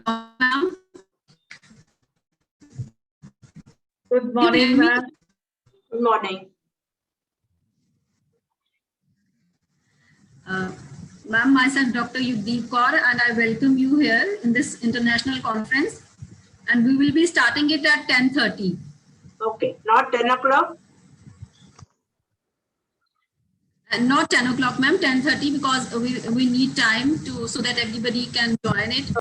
ma'am. Good morning, ma'am. Good morning. Ma'am, myself Dr. Yugdeep Kaur, and I welcome you here in this international conference. And we will be starting it at 10:30. Okay, not 10 o'clock? And not 10 o'clock, ma'am, 10:30, because we need time to so that everybody can join it.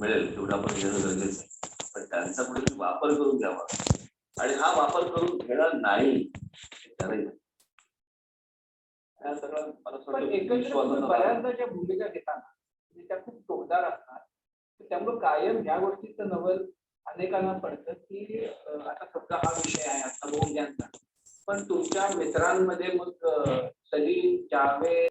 मिळेल तेवढा आपण घेणं गरजेचं आहे, पण त्यांचा कुठेतरी वापर करून घ्यावा आणि हा वापर करून घेणार नाही करायचं. बऱ्याचदा ज्या भूमिका घेताना त्या खूप टोकदार असतात, त्यामुळे कायम ह्या गोष्टीचं नवल अनेकांना पडतं की आता समजा हा विषय आहे आता बोलण्यांचा, पण तुमच्या मित्रांमध्ये मग सलीम, जावेद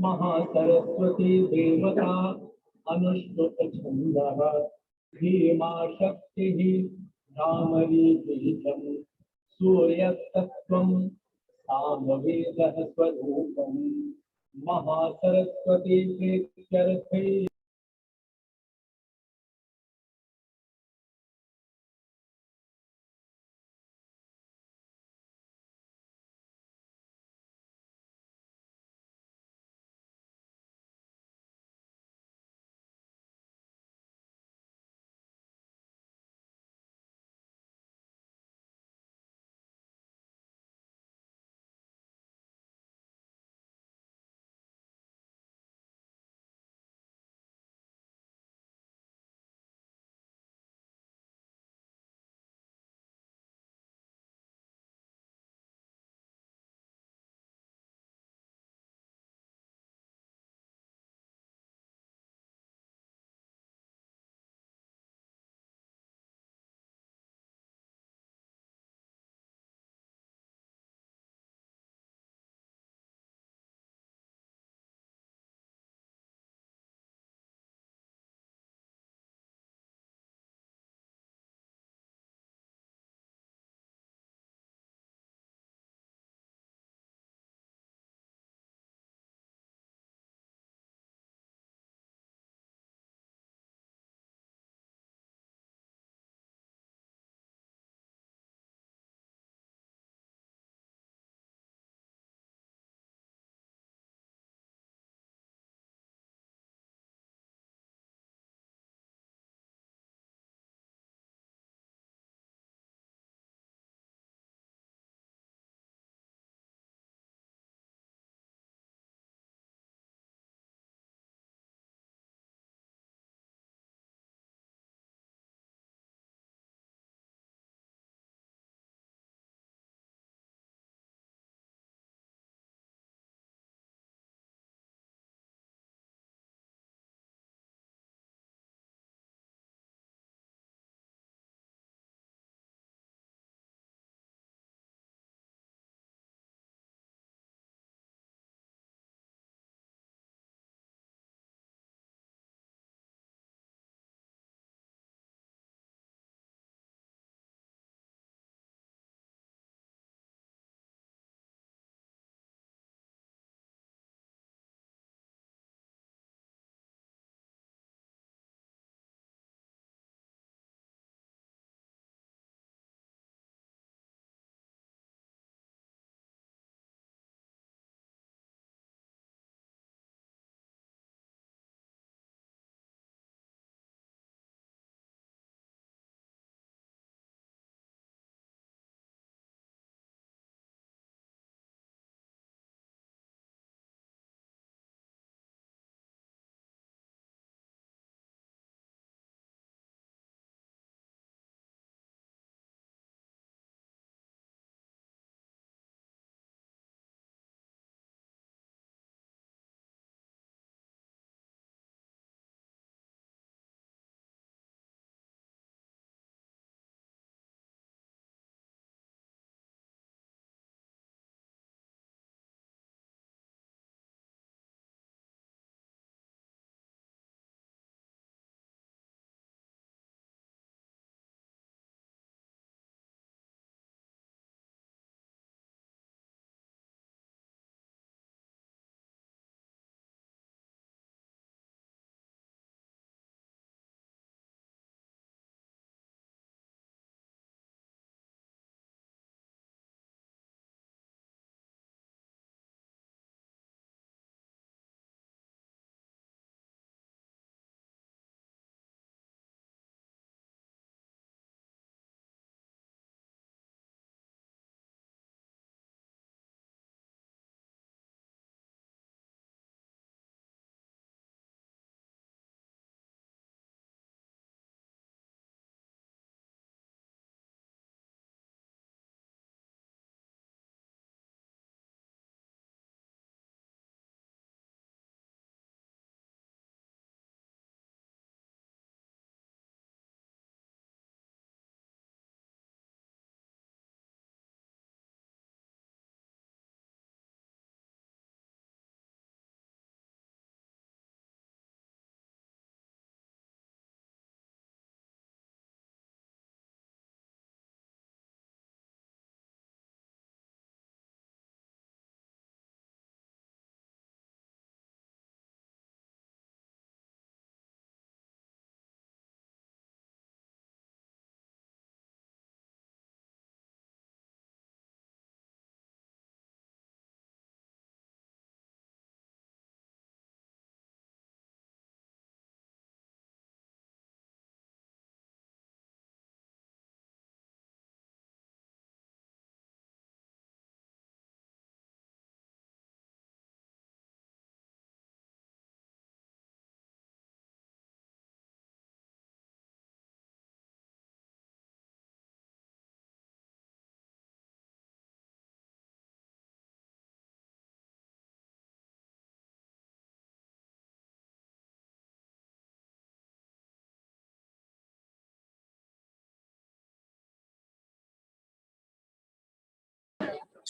महासरस्वती देवता अनुष्टुप छंदः धीमा शक्तिः धामरी बीजम् सूर्यतत्त्वम् सामवेदः स्वरूपम् महासरस्वती प्रीत्यर्थे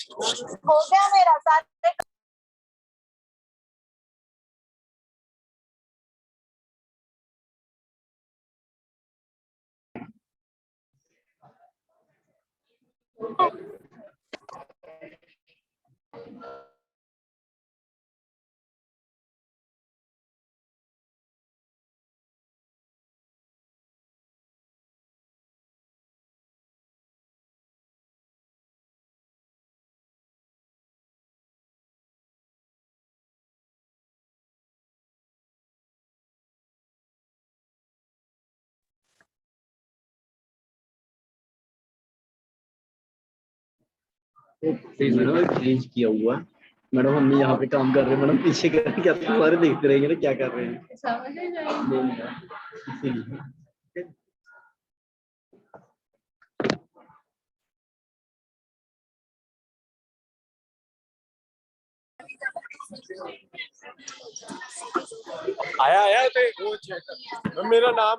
हो गया मेरा सारे। मैडम चेंज किया हुआ है। मैडम हम यहाँ पे काम कर रहे हैं, मैडम पीछे कर रहे हैं, क्या तुम्हारे देखते रहेंगे ना क्या कर रहे हैं, समझ जाएंगे। इसीलिए। आया आया तो वो चेक मेरा नाम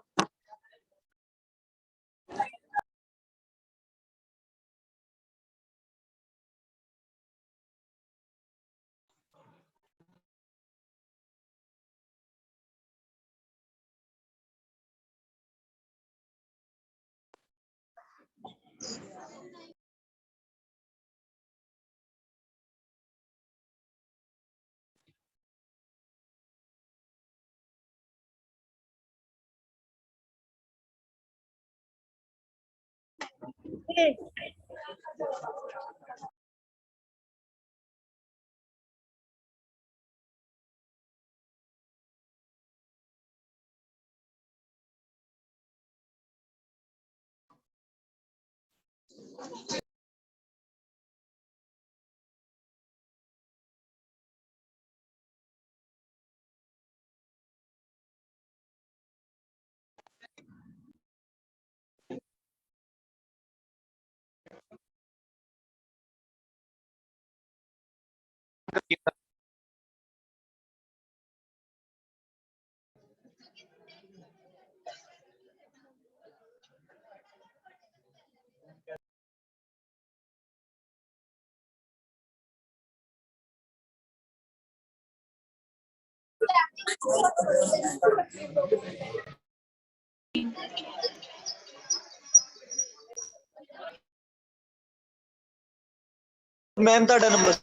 मैम ਤੁਹਾਡਾ number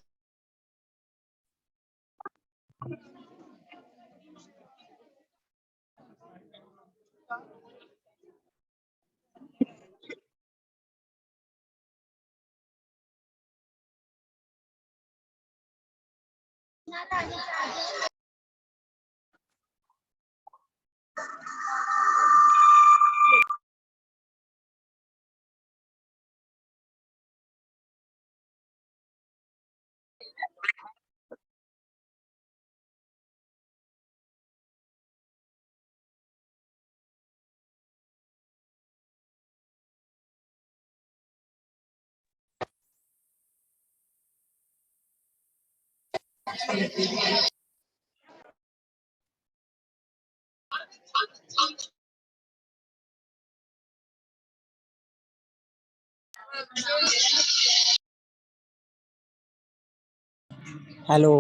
hello.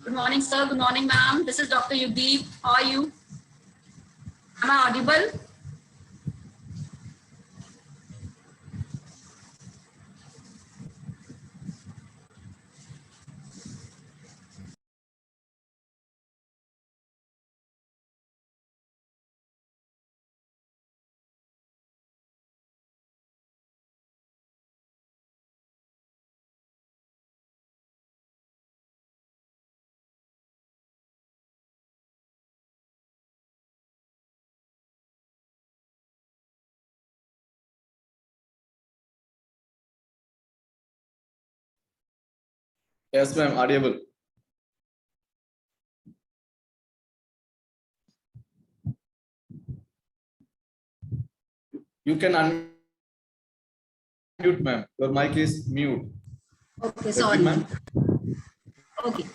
Good morning, sir. Good morning, ma'am. This is Dr. Yugdeep. How are you? Am I audible? Yes, ma'am. Audible. You can unmute, ma'am. Your mic is mute. Okay, sorry. Okay.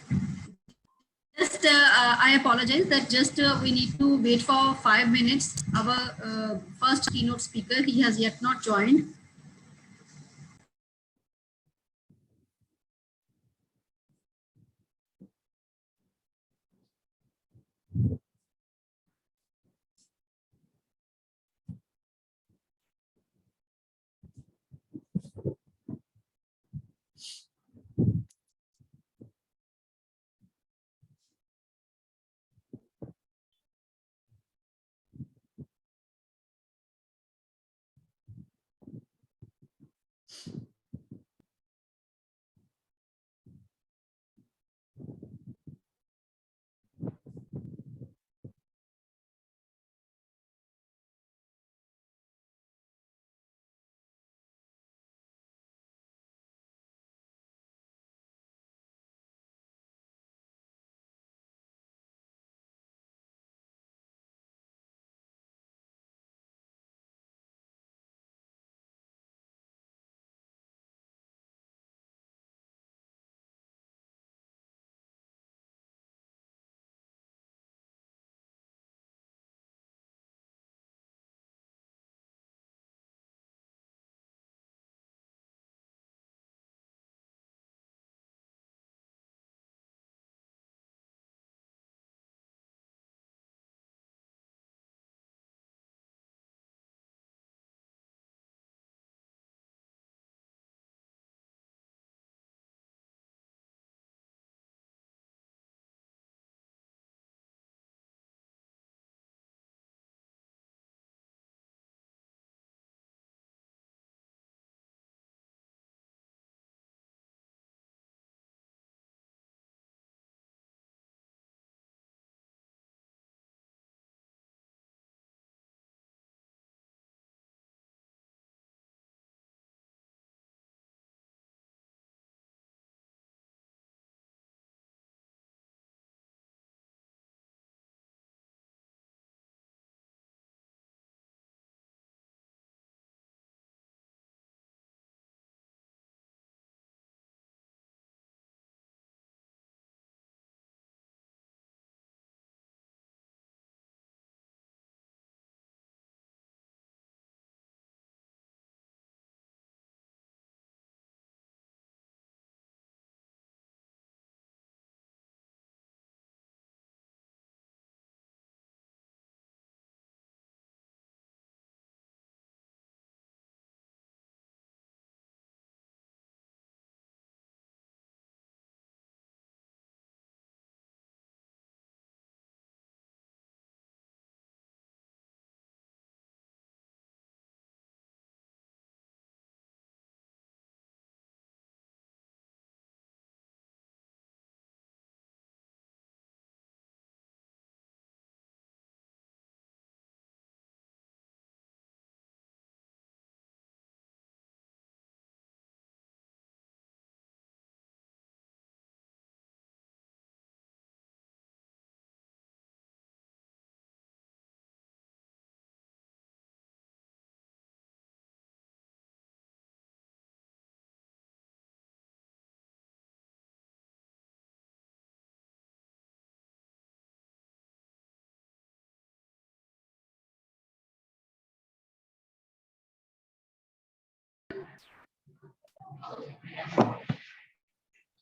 Just, I apologize that just we need to wait for 5 minutes. Our first keynote speaker, he has yet not joined.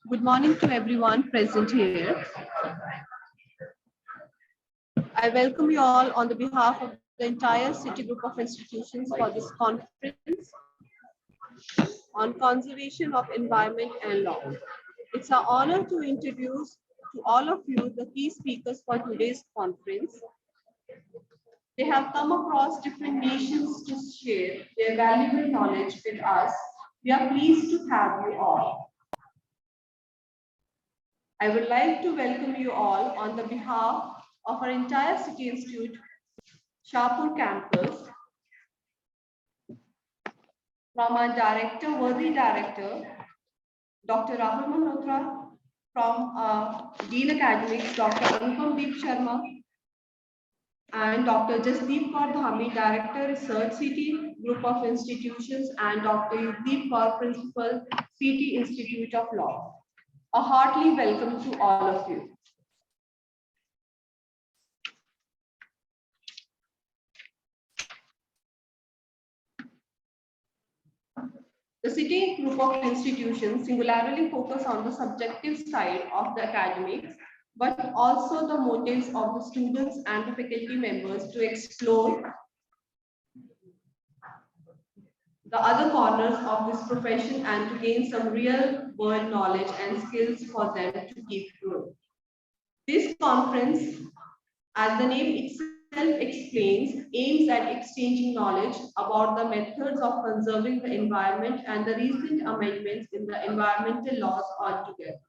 Good morning to everyone present here. I welcome you all on the behalf of the entire City Group of Institutions for this conference on conservation of environment and law. It's an honor to introduce to all of you the key speakers for today's conference. They have come across different nations to share their valuable knowledge with us. We are pleased to have you all. I would like to welcome you all on the behalf of our entire City Institute, Shahpur campus, from our director, worthy director, Dr. Rahul Malhotra, from Dean Academics, Dr. Anupam Deep Sharma, and Dr. Jasdeep Kaur Dhami, Director, Research, City Group of Institutions, and Dr. Yugdeep Kaur, Principal, City Institute of Law. A heartily welcome to all of you. The City Group of Institutions singularly focus on the subjective side of the academics, but also the motives of the students and the faculty members to explore the other corners of this profession and to gain some real world knowledge and skills for them to keep growing. This conference, as the name itself explains, aims at exchanging knowledge about the methods of conserving the environment and the recent amendments in the environmental laws altogether.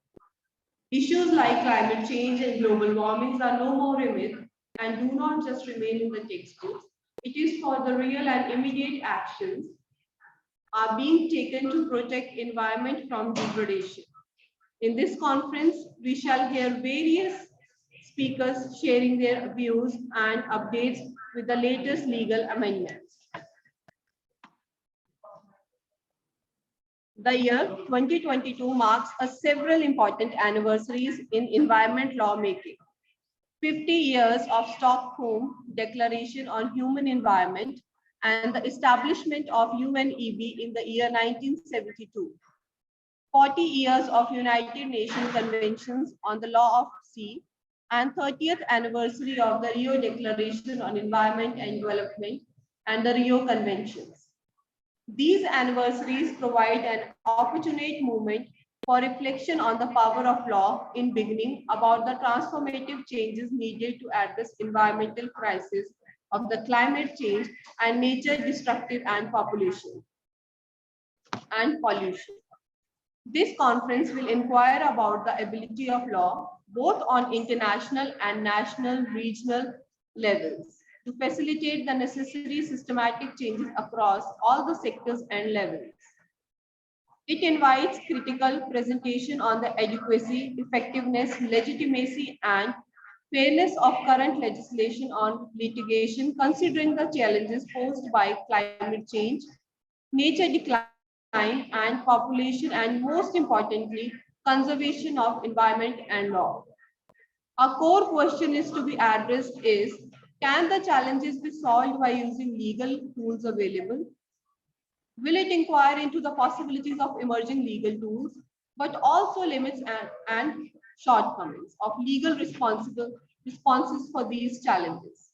Issues like climate change and global warming are no more a myth and do not just remain in the textbooks. It is for the real and immediate actions are being taken to protect environment from degradation. In this conference, we shall hear various speakers sharing their views and updates with the latest legal amendments. The year 2022 marks several important anniversaries in environment lawmaking. 50 years of Stockholm Declaration on Human Environment and the establishment of UNEB in the year 1972. 40 years of United Nations Conventions on the Law of Sea and 30th anniversary of the Rio Declaration on Environment and Development and the Rio Conventions. These anniversaries provide an opportune moment for reflection on the power of law in beginning about the transformative changes needed to address environmental crisis of the climate change and nature destructive and population and pollution. This conference will inquire about the ability of law, both on international and national, regional levels, to facilitate the necessary systematic changes across all the sectors and levels. It invites critical presentation on the adequacy, effectiveness, legitimacy, and fairness of current legislation on litigation, considering the challenges posed by climate change, nature decline, and population, and most importantly, conservation of environment and law. A core question is to be addressed is, can the challenges be solved by using legal tools available? Will it inquire into the possibilities of emerging legal tools, but also limits and shortcomings of legal responses for these challenges?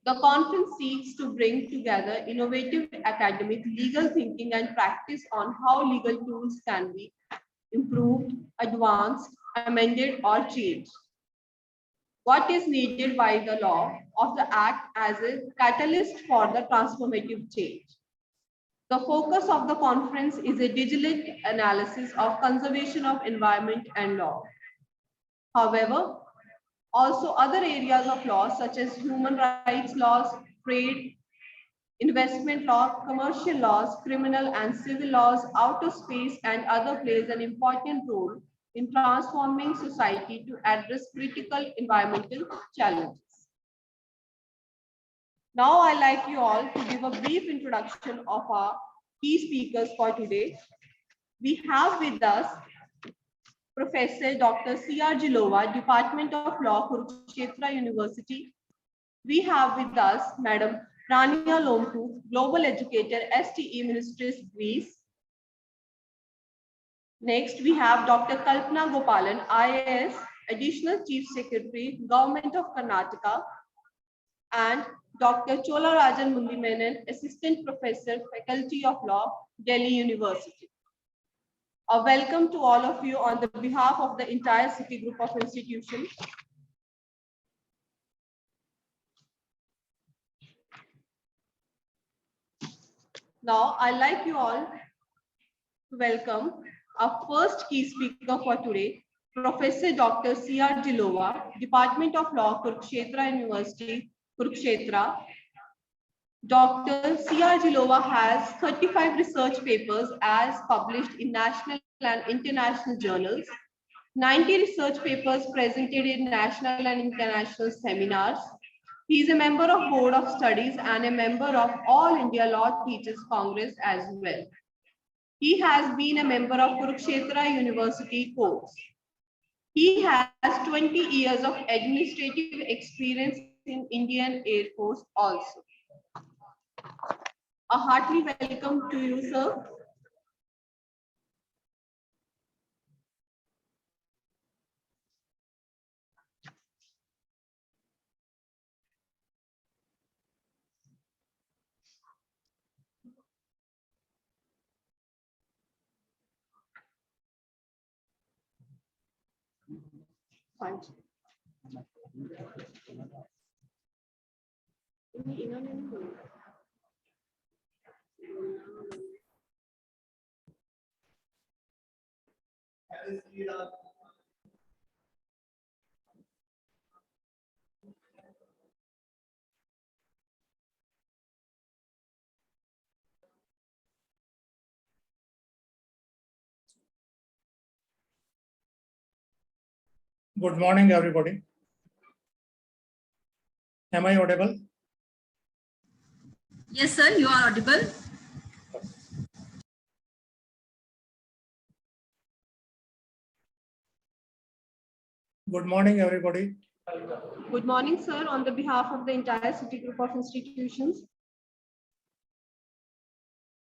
The conference seeks to bring together innovative academic legal thinking and practice on how legal tools can be improved, advanced, amended, or changed. What is needed by the law of the Act as a catalyst for the transformative change. The focus of the conference is a diligent analysis of conservation of environment and law. However, also other areas of law such as human rights laws, trade, investment law, commercial laws, criminal and civil laws, outer space, and other plays an important role in transforming society to address critical environmental challenges. Now I'd like you all to give a brief introduction of our key speakers for today. We have with us Professor Dr. C.R. Jilova, Department of Law, Kurukshetra University. We have with us Madam Rania Lomtu, Global Educator, STE Ministries, Greece. Next, we have Dr. Kalpana Gopalan, IAS, Additional Chief Secretary, Government of Karnataka, and Dr. Cholarajan Mundimenan, Assistant Professor, Faculty of Law, Delhi University. A welcome to all of you on the behalf of the entire City Group of Institutions. Now, I'd like you all to welcome our first key speaker for today, Professor Dr. C.R. Jilova, Department of Law, Kurukshetra University, Kurukshetra. Dr. C.R. Jilova has 35 research papers as published in national and international journals, 90 research papers presented in national and international seminars. He is a member of Board of Studies and a member of All India Law Teachers Congress as well. He has been a member of Kurukshetra University course. He has 20 years of administrative experience in Indian Air Force also. A hearty welcome to you, sir. Punch. Good morning, everybody. Am I audible? Yes, sir, you are audible. Good morning, everybody. Good morning, sir, on the behalf of the entire City Group of Institutions.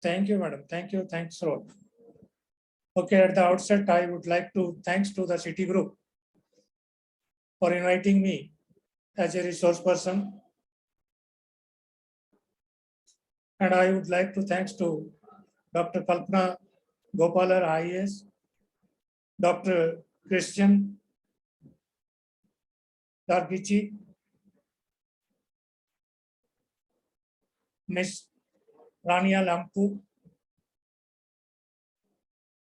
Thank you, madam. Thank you. Thanks a lot. Okay, at the outset, I would like to thanks to the City Group for inviting me as a resource person. And I would like to thanks to Dr. Kalpana Gopalan, IAS, Dr. Christian Dargichi, Ms. Rania Lampu,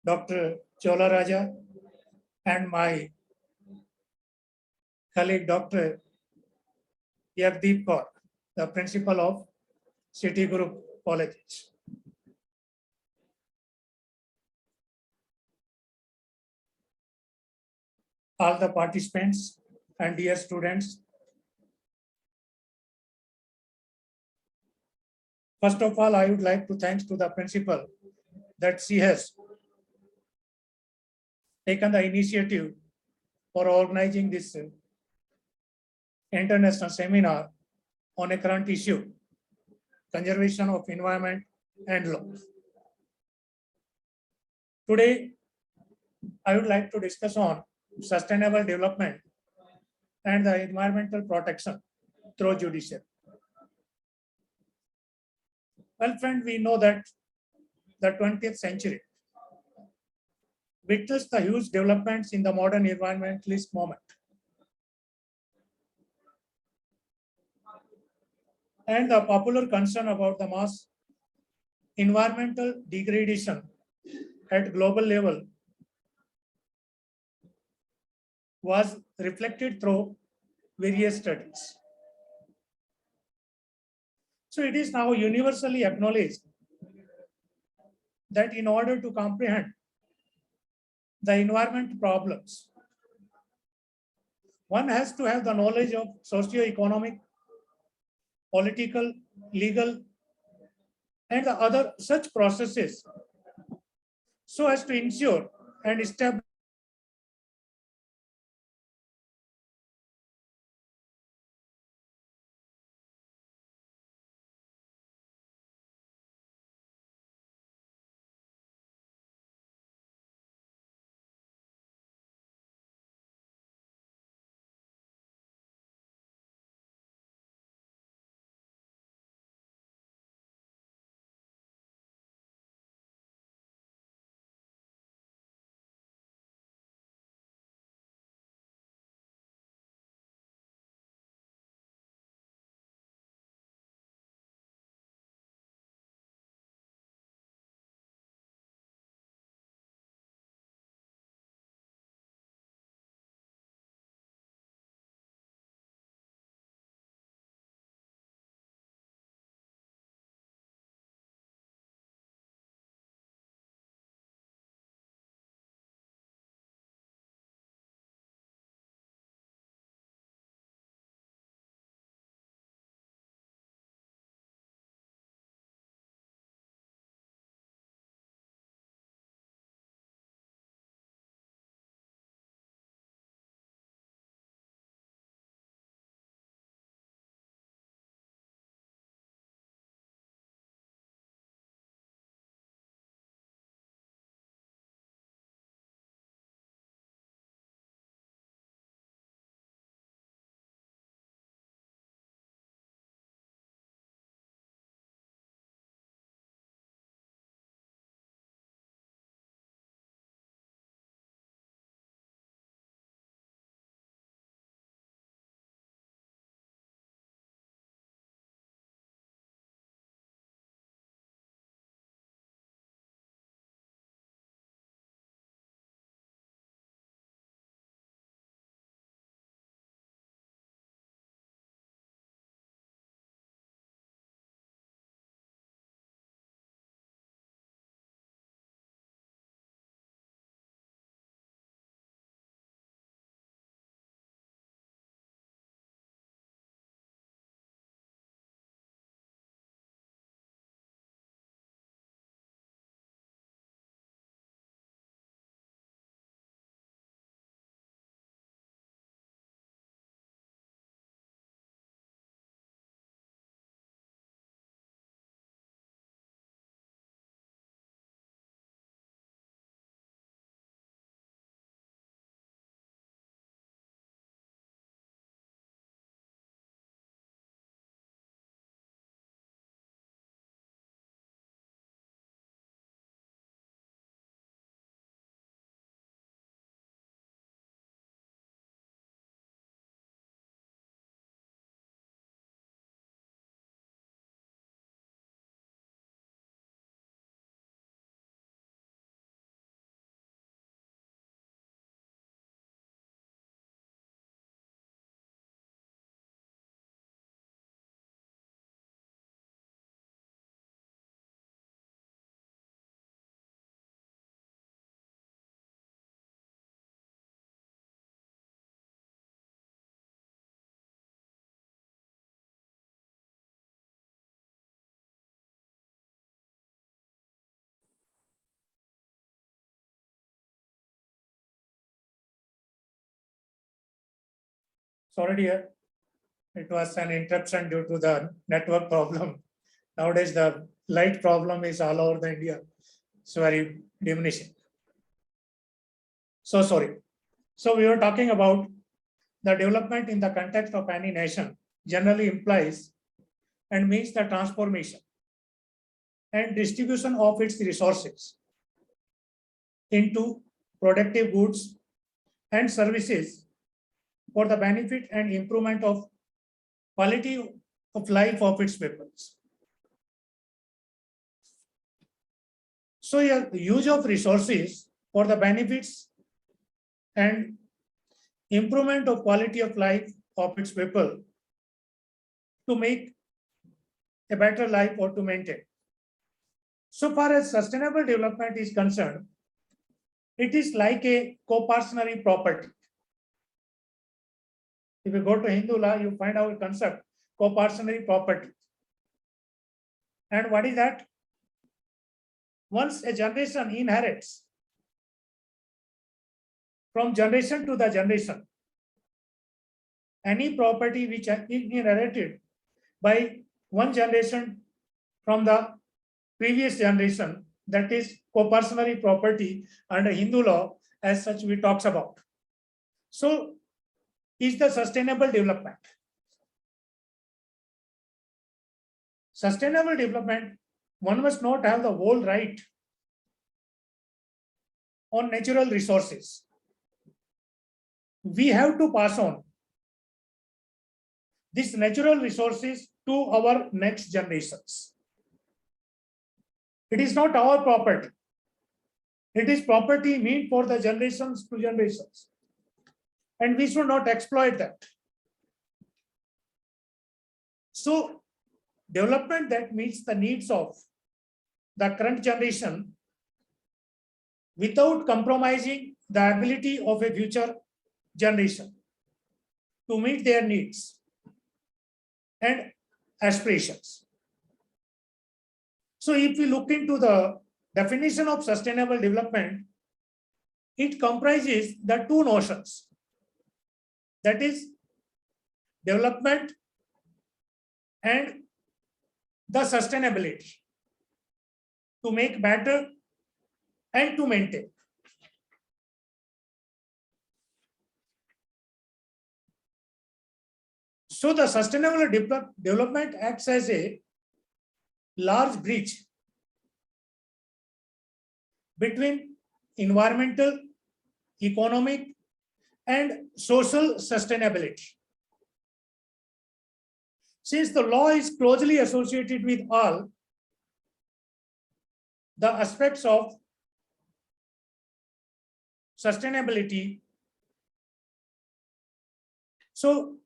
Dr. Cholaraja, and my colleague, Dr. Yagdeep Kaur, the principal of City Group Colleges. All the participants and dear students. First of all, I would like to thank to the principal that she has taken the initiative for organizing this international seminar on a current issue, conservation of environment and law. Today, I would like to discuss on sustainable development and the environmental protection through judiciary. Well, friend, we know that the 20th century witnessed the huge developments in the modern environmentalist movement. And the popular concern about the mass environmental degradation at global level was reflected through various studies. So it is now universally acknowledged that in order to comprehend the environment problems, one has to have the knowledge of socio-economic, political, legal, and the other such processes so as to ensure and establish Sorry, dear. It was an interruption due to the network problem. Nowadays, the light problem is all over the India. It's very diminishing. So sorry. So we were talking about the development in the context of any nation generally implies and means the transformation and distribution of its resources into productive goods and services for the benefit and improvement of quality of life of its peoples. So yeah, the use of resources for the benefits and improvement of quality of life of its people to make a better life or to maintain. So far as sustainable development is concerned, it is like a co-partnership property. If you go to Hindu law, you find our concept, co-partnership property. And what is that? Once a generation inherits from generation to the generation, any property which is inherited by one generation from the previous generation, that is co-partnership property under Hindu law, as such we talks about. So is the sustainable development. Sustainable development, one must not have the whole right on natural resources. We have to pass on these natural resources to our next generations. It is not our property. It is property meant for the generations to generations. And we should not exploit that. So development that meets the needs of the current generation without compromising the ability of a future generation to meet their needs and aspirations. So if we look into the definition of sustainable development, it comprises the two notions. That is development and the sustainability, to make better and to maintain. So the sustainable development acts as a large bridge between environmental, economic, and social sustainability. Since the law is closely associated with all the aspects of sustainability, so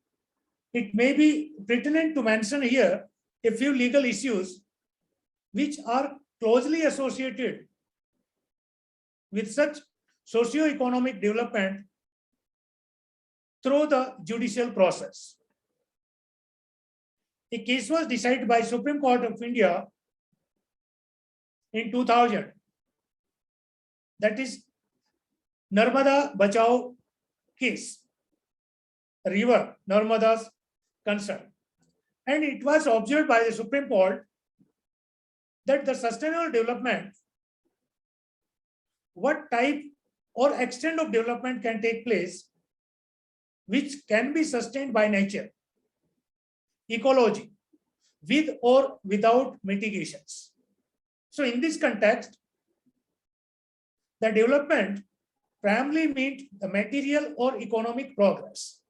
it may be pertinent to mention here a few legal issues which are closely associated with such socio-economic development through the judicial process. A case was decided by Supreme Court of India in 2000. That is Narmada Bachao case, river Narmada's concern. And it was observed by the Supreme Court that the sustainable development, what type or extent of development can take place, which can be sustained by nature, ecology, with or without mitigations. So in this context, the development primarily means the material or economic progress.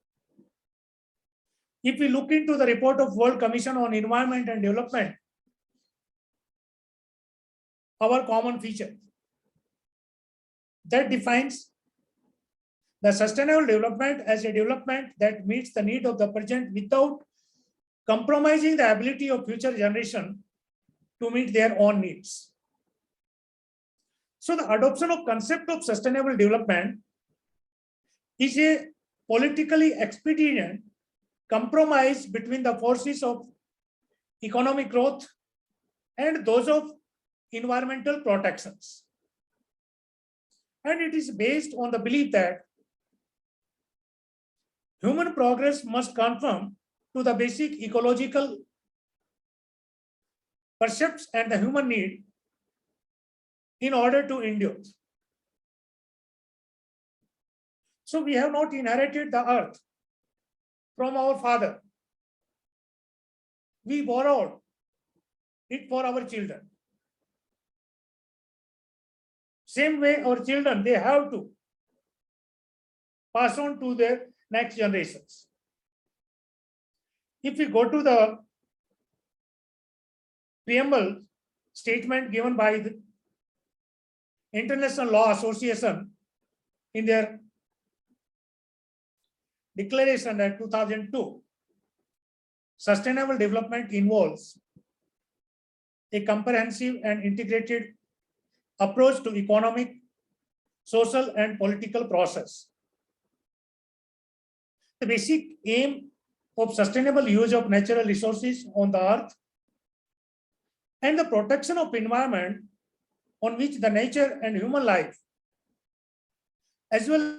If we look into the report of World Commission on Environment and Development, our common feature that defines the sustainable development as a development that meets the need of the present without compromising the ability of future generation to meet their own needs. So the adoption of concept of sustainable development is a politically expedient compromise between the forces of economic growth and those of environmental protections. And it is based on the belief that Human progress must conform to the basic ecological percepts and the human need in order to endure. So we have not inherited the earth from our father. We borrowed it for our children. Same way our children, they have to pass on to their next generations. If we go to the preamble statement given by the International Law Association in their declaration at 2002, sustainable development involves a comprehensive and integrated approach to economic, social, and political process. The basic aim of sustainable use of natural resources on the earth and the protection of environment on which the nature and human life, as well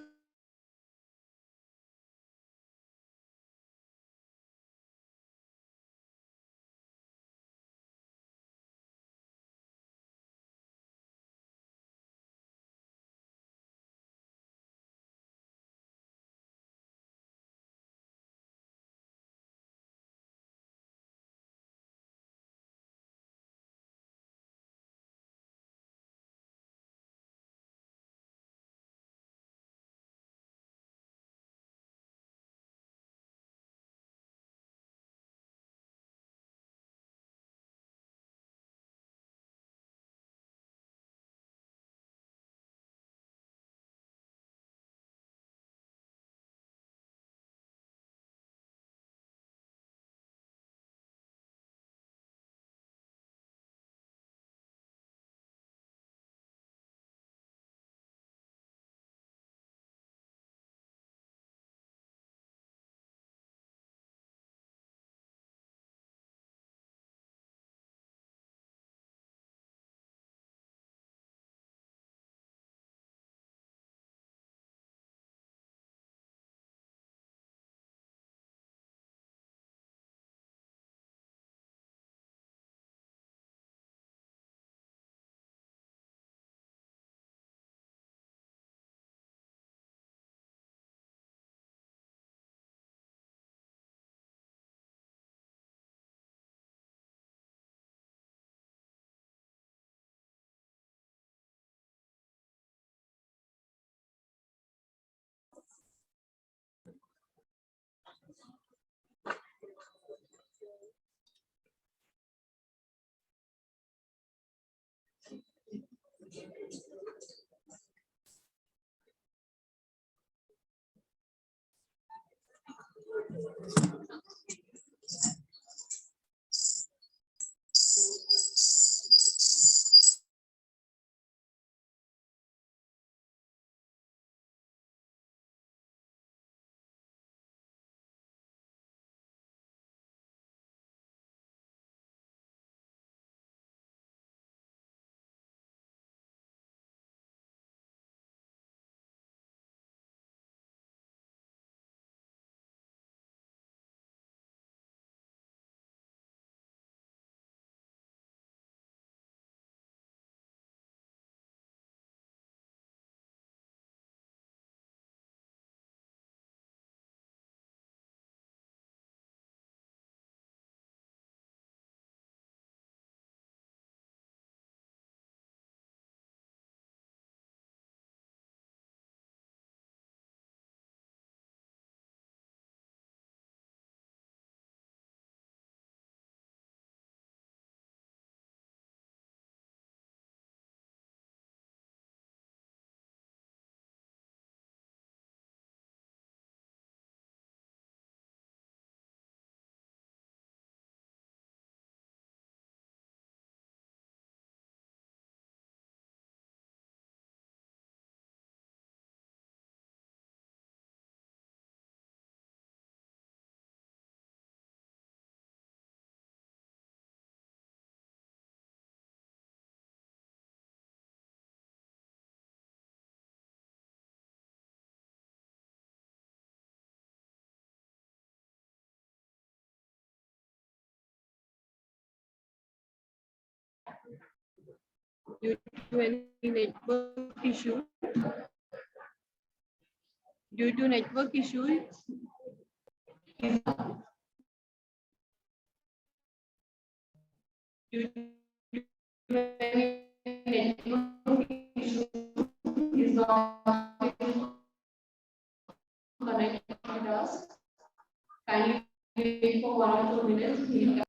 due to any network issue. Due to network issue, due to any network issue, is not connected with us. Kindly wait for 1 or 2 minutes.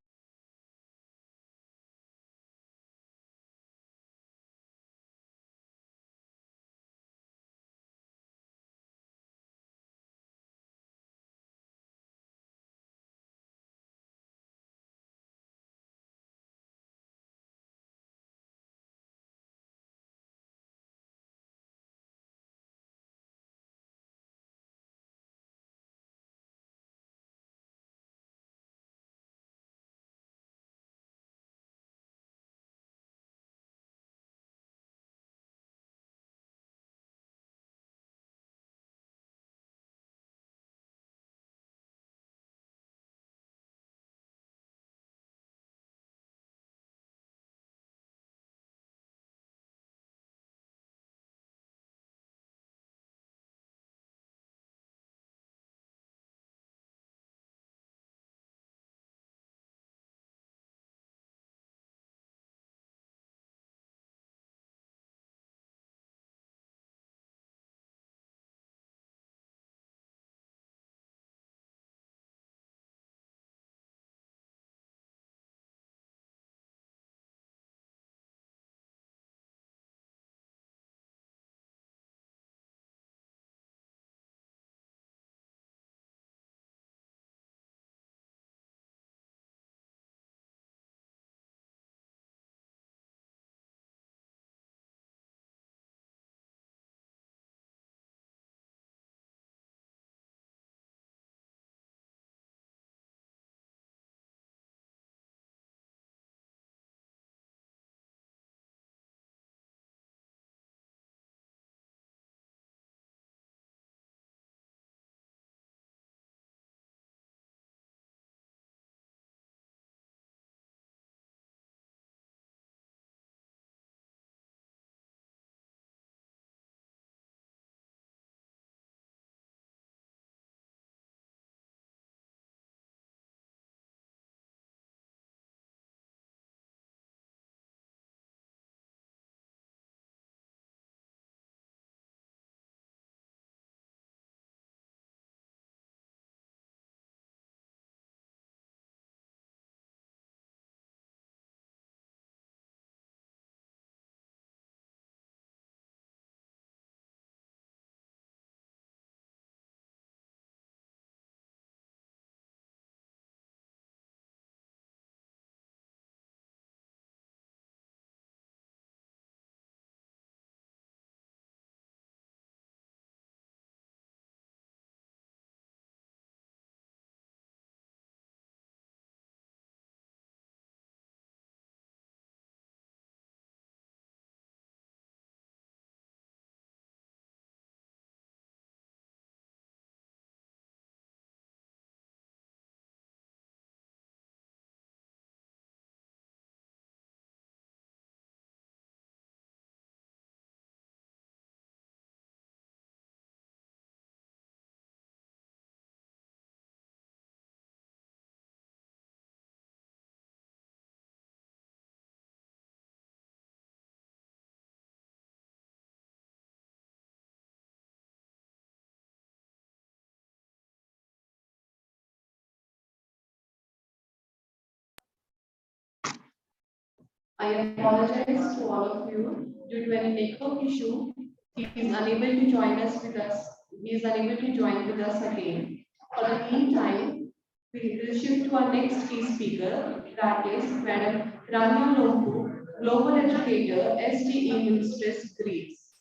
I apologize to all of you. Due to any network issue, he is unable to join us with us. He is unable to join with us again. For the meantime, we will shift to our next key speaker, that is Madam Rania Lompu, Global Educator, STE Mistress, Greece.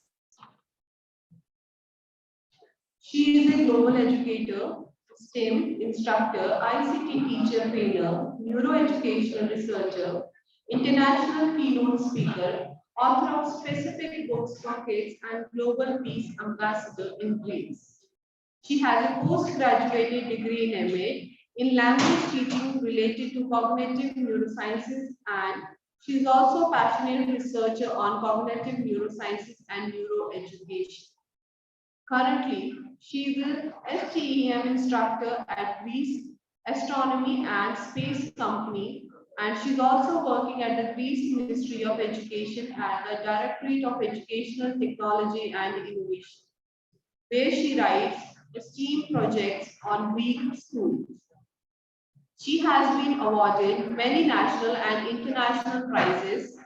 She is a global educator, STEM instructor, ICT teacher trainer, neuroeducational researcher, international keynote speaker, author of specific books for kids, and global peace ambassador in Greece. She has a postgraduate degree in MA in language teaching related to cognitive neurosciences and She is also a passionate researcher on cognitive neurosciences and neuroeducation. Currently, she is an STEM instructor at Greece Astronomy and Space Company, and she's also working at the Greece Ministry of Education at the Directorate of Educational Technology and Innovation, where she writes STEAM projects on Greek schools. She has been awarded many national and international prizes,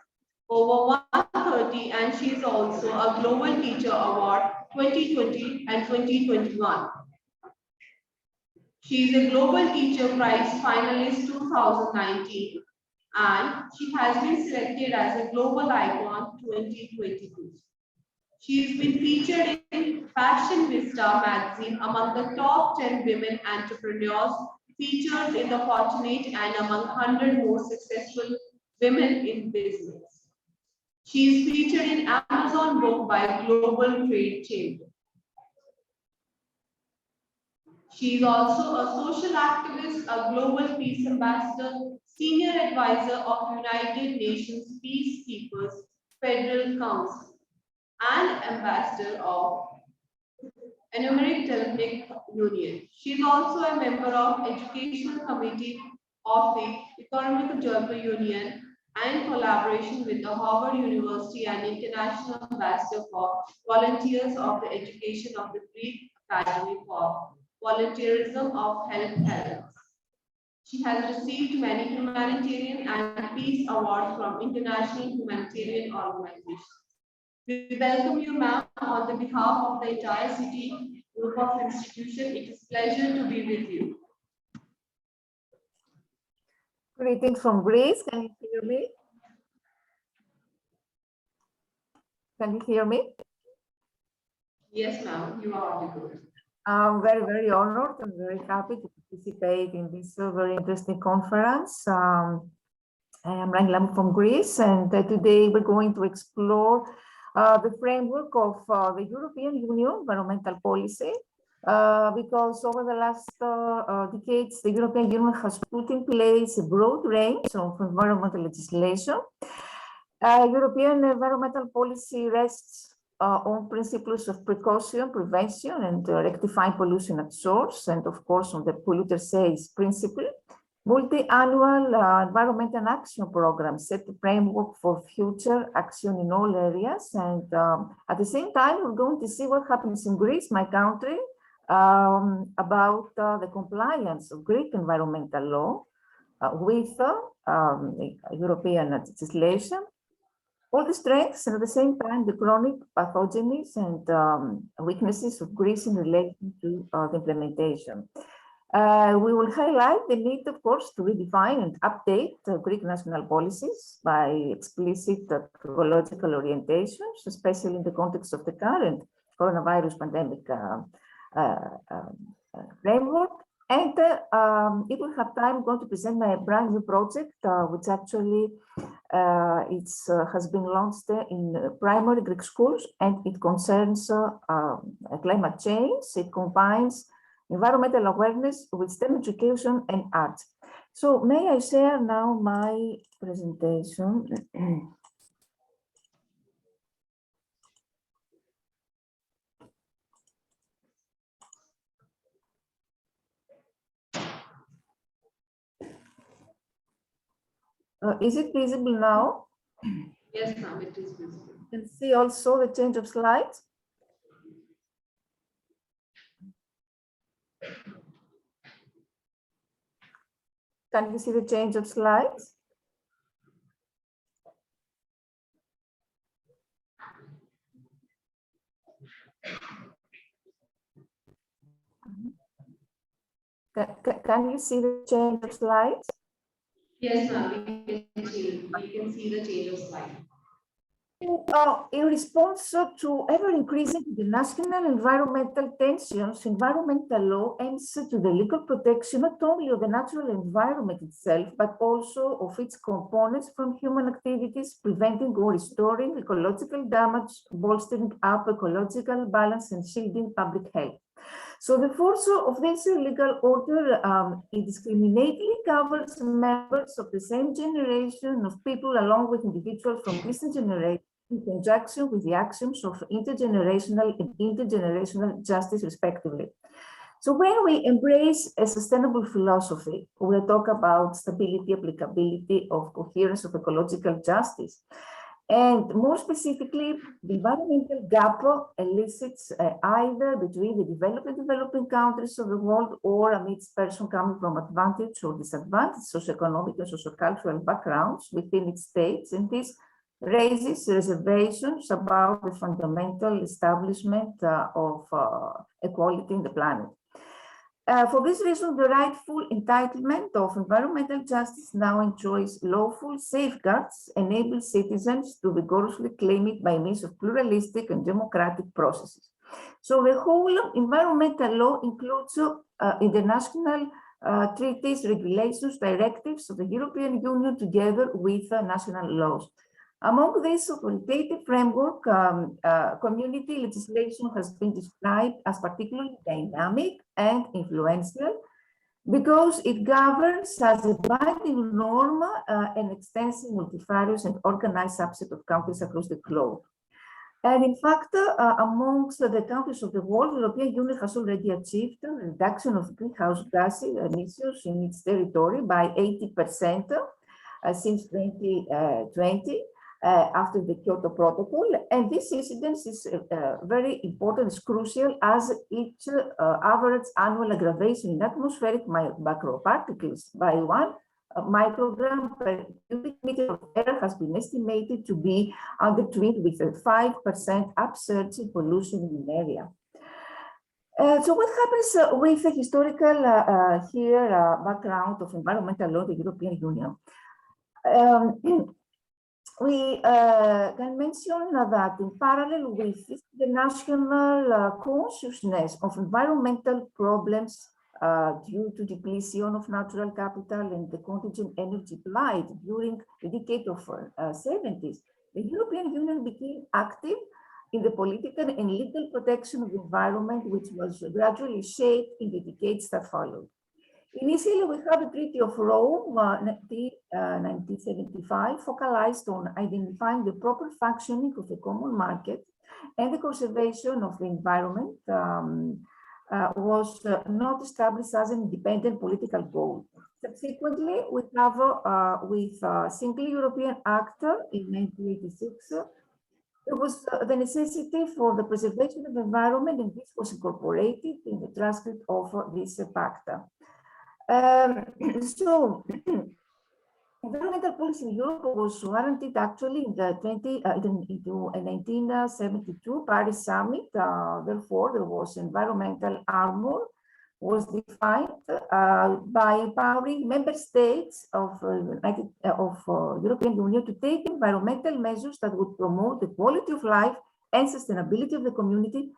over 130, and she is also a Global Teacher Award 2020 and 2021. She is a Global Teacher Prize finalist 2019, and she has been selected as a Global Icon 2022. She has been featured in Fashion Vista magazine among the top 10 women entrepreneurs, featured in the Fortunate and among 100 most successful women in business. She is featured in Amazon book by Global Trade Chamber. She is also a social activist, a global peace ambassador, senior advisor of United Nations Peacekeepers Federal Council, and ambassador of Numeric Telephonic Union. She is also a member of Educational Committee of the Economic Journal Union and collaboration with the Harvard University and International Ambassador for Volunteers of the Education of the Greek Academy for Volunteerism of Health. She has received many humanitarian and peace awards from international humanitarian organizations. We welcome you, ma'am, on the behalf of the entire city group of institution. It is a pleasure to be with you. Greetings from Greece. Can you hear me? Can you hear me? Yes, ma'am, you are audible. I'm very, very honored and very happy to participate in this very interesting conference. I am Ranglam from Greece, and today we're going to explore the framework of the European Union environmental policy, because over the last decades, the European Union has put in place a broad range of environmental legislation. European environmental policy rests on principles of precaution, prevention, and rectifying pollution at source, and of course on the polluter pays principle. Multi-annual environmental action programs set the framework for future action in all areas, and at the same time we're going to see what happens in Greece, my country, about the compliance of Greek environmental law with European legislation. All the strengths and at the same time the chronic pathogenies and weaknesses of Greece in relation to the implementation. We will highlight the need, of course, to redefine and update Greek national policies by explicit ecological orientations, especially in the context of the current coronavirus pandemic framework. And if we have time, I'm going to present my brand new project, which actually has been launched in primary Greek schools, and it concerns climate change. It combines environmental awareness with STEM education and art. So may I share now my presentation? Is it visible now? Yes, ma'am, it is visible. You can see also the change of slides. Can you see the change of slides? Can you see the change of slides? Yes, ma'am, we can see the change of slide. In response to ever-increasing international environmental tensions, environmental law aims to the legal protection not only of the natural environment itself, but also of its components from human activities, preventing or restoring ecological damage, bolstering up ecological balance, and shielding public health. So the force of this legal order indiscriminately covers members of the same generation of people along with individuals from distant generations in conjunction with the axioms of intergenerational and intergenerational justice, respectively. So when we embrace a sustainable philosophy, we talk about stability, applicability of coherence of ecological justice. And more specifically, the environmental gap elicits either between the developed and developing countries of the world or amidst persons coming from advantage or disadvantage socioeconomic and sociocultural backgrounds within its states. And this raises reservations about the fundamental establishment of equality in the planet. For this reason, the rightful entitlement of environmental justice now enjoys lawful safeguards, enable citizens to vigorously claim it by means of pluralistic and democratic processes. So the whole environmental law includes international treaties, regulations, directives of the European Union together with national laws. Among this authoritative framework, community legislation has been described as particularly dynamic and influential because it governs as a binding norm an extensive, multifarious, and organized subset of countries across the globe. And in fact, amongst the countries of the world, the European Union has already achieved a reduction of greenhouse gas emissions in its territory by 80% since 2020. After the Kyoto Protocol, and this incidence is very important, it's crucial as each average annual aggravation in atmospheric macroparticles by 1 microgram per cubic meter of air has been estimated to be undertwined with a 5% upsurge in pollution in the area. So what happens with the historical background of environmental law in the European Union? We can mention that in parallel with the national consciousness of environmental problems due to depletion of natural capital and the contingent energy plight during the decade of 70s, the European Union became active in the political and legal protection of the environment, which was gradually shaped in the decades that followed. Initially, we have the Treaty of Rome, 1975, focalized on identifying the proper functioning of the common market, and the conservation of the environment was not established as an independent political goal. Subsequently, we have with Single European Act in 1986, there was the necessity for the preservation of the environment, and this was incorporated in the transcript of this pacta. So environmental policy in Europe was warranted actually in the 1972 Paris Summit. Therefore, there was environmental armor was defined by empowering member states of European Union to take environmental measures that would promote the quality of life and sustainability of the community,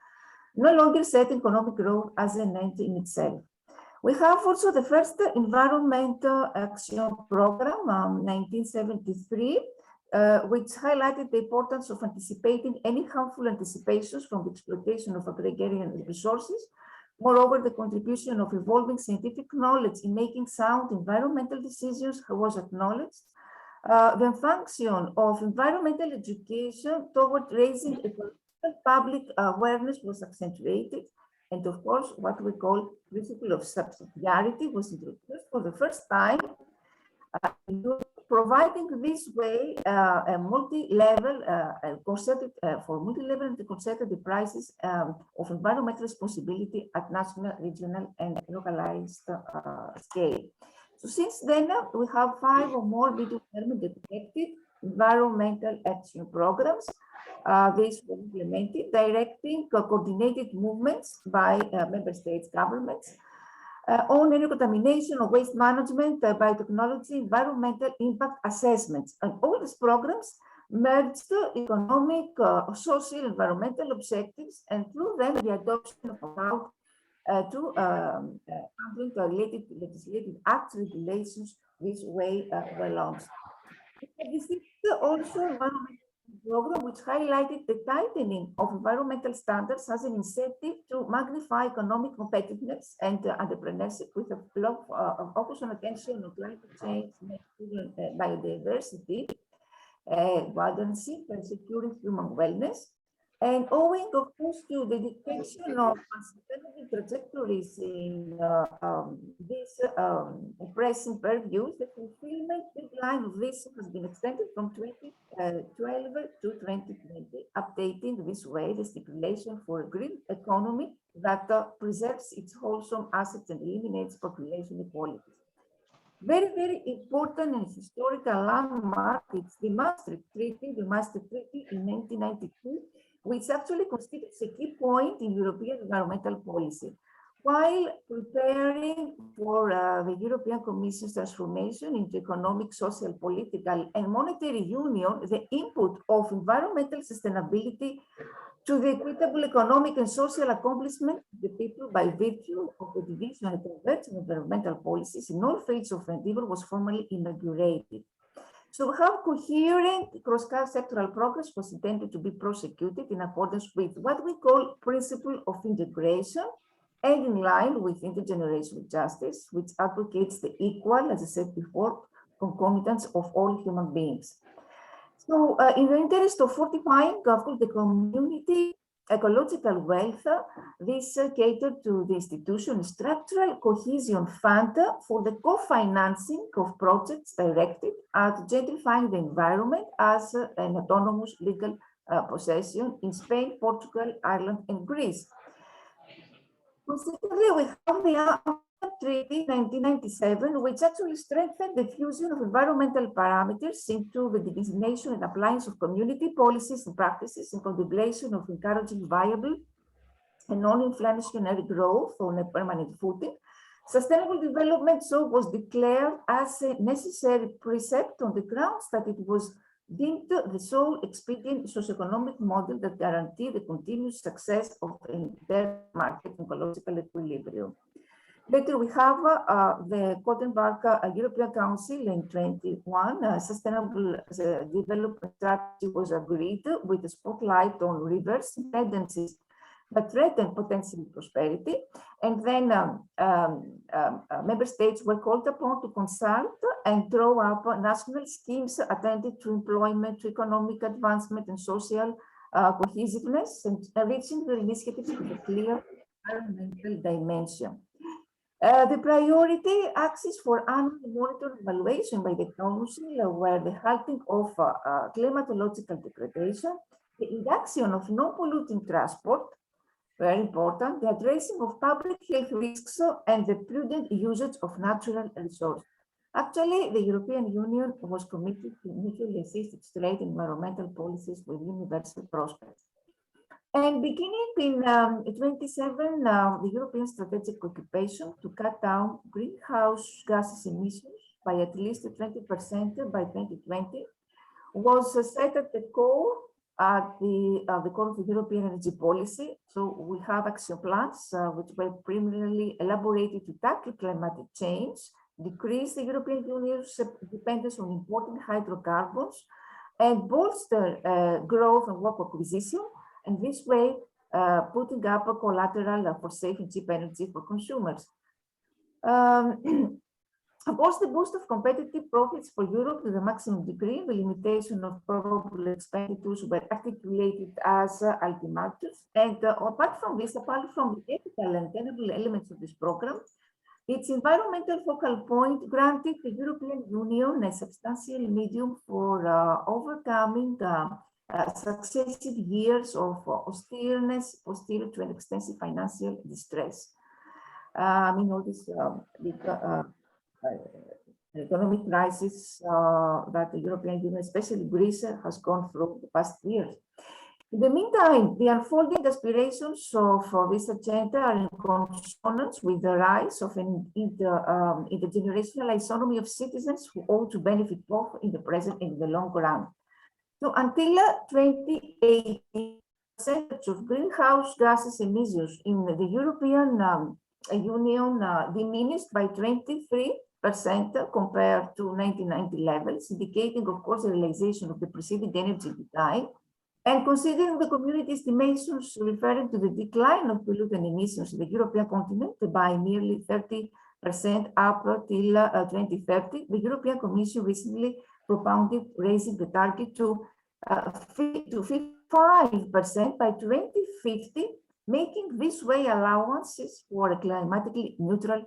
no longer set economic growth as an end in itself. We have also the first environmental action program, 1973, which highlighted the importance of anticipating any harmful anticipations from the exploitation of agrarian resources. Moreover, the contribution of evolving scientific knowledge in making sound environmental decisions was acknowledged. The function of environmental education toward raising public awareness was accentuated. And of course, what we call principle of subsidiarity was introduced for the first time, providing this way a multi-level concerted for multi-level and concerted prices of environmental responsibility at national, regional, and localized scale. So since then, we have 5 or more medium-term dedicated environmental action programs. These were implemented, directing coordinated movements by member states' governments on any contamination or waste management, biotechnology, environmental impact assessments. And all these programs merged economic, social, environmental objectives, and through them the adoption of about 200 related legislative acts, regulations, this way were launched. This is also program, which highlighted the tightening of environmental standards as an incentive to magnify economic competitiveness and entrepreneurship, with a focus on attention on climate change, biodiversity, vibrancy, and securing human wellness. And owing, of course, to the detection of unsustainable trajectories in these pressing purviews, the fulfillment deadline of this has been extended from 2012 to 2020, updating this way the stipulation for a green economy that preserves its wholesome assets and eliminates population inequalities. Very, very important and historical landmark is the Maastricht Treaty in 1992, which actually constitutes a key point in European environmental policy. While preparing for the European Commission's transformation into economic, social, political, and monetary union, the input of environmental sustainability to the equitable economic and social accomplishment of the people by virtue of the division and convergence of environmental policies in all fields of endeavor was formally inaugurated. So how coherent cross-sectoral progress was intended to be prosecuted in accordance with what we call principle of integration and in line with intergenerational justice, which advocates the equal, as I said before, concomitance of all human beings. So in the interest of fortifying, of course, the community ecological wealth, this catered to the institution structural cohesion fund for the co-financing of projects directed at gentrifying the environment as an autonomous legal possession in Spain, Portugal, Ireland, and Greece. Consequently, we have the Treaty 1997, which actually strengthened the fusion of environmental parameters into the designation and appliance of community policies and practices in contemplation of encouraging viable and non-inflationary growth on a permanent footing. Sustainable development so was declared as a necessary precept on the grounds that it was deemed the sole expedient socioeconomic model that guaranteed the continuous success of the market and ecological equilibrium. Later, we have the Gothenburg European Council in 21. Sustainable development strategy was agreed with a spotlight on reverse tendencies that threaten potential prosperity. And then member states were called upon to consult and draw up national schemes attended to employment, to economic advancement, and social cohesiveness, and reaching the initiatives with a clear environmental dimension. The priority axis for annual monitoring evaluation by the Council were the halting of climatological degradation, the induction of non-polluting transport, very important, the addressing of public health risks, and the prudent usage of natural resources. Actually, the European Union was committed to mutually assist its trade and environmental policies with universal prospects. And beginning in 27, the European strategic occupation to cut down greenhouse gases emissions by at least 20% by 2020 was set at the core at the core of the European energy policy. So we have action plans which were primarily elaborated to tackle climatic change, decrease the European Union's dependence on importing hydrocarbons, and bolster growth and work acquisition, and this way putting up a collateral for safe and cheap energy for consumers. Of course, the boost of competitive profits for Europe to the maximum degree, the limitation of probable expenditures were articulated as ultimatums. And apart from this, apart from the ethical and tenable elements of this program, its environmental focal point granted the European Union a substantial medium for overcoming successive years of austereness, posterior to an extensive financial distress. I mean, all this economic crisis that the European Union, especially Greece, has gone through the past years. In the meantime, the unfolding aspirations of this agenda are in consonance with the rise of an intergenerational isonomy of citizens who ought to benefit both in the present and in the long run. So until 2080, the percentage of greenhouse gases emissions in the European Union diminished by 23% compared to 1990 levels, indicating, of course, the realization of the preceding energy decline. And considering the community estimations referring to the decline of pollutant emissions in the European continent by nearly 30% up till 2030, the European Commission recently propounded raising the target to 55% by 2050, making this way allowances for a climatically neutral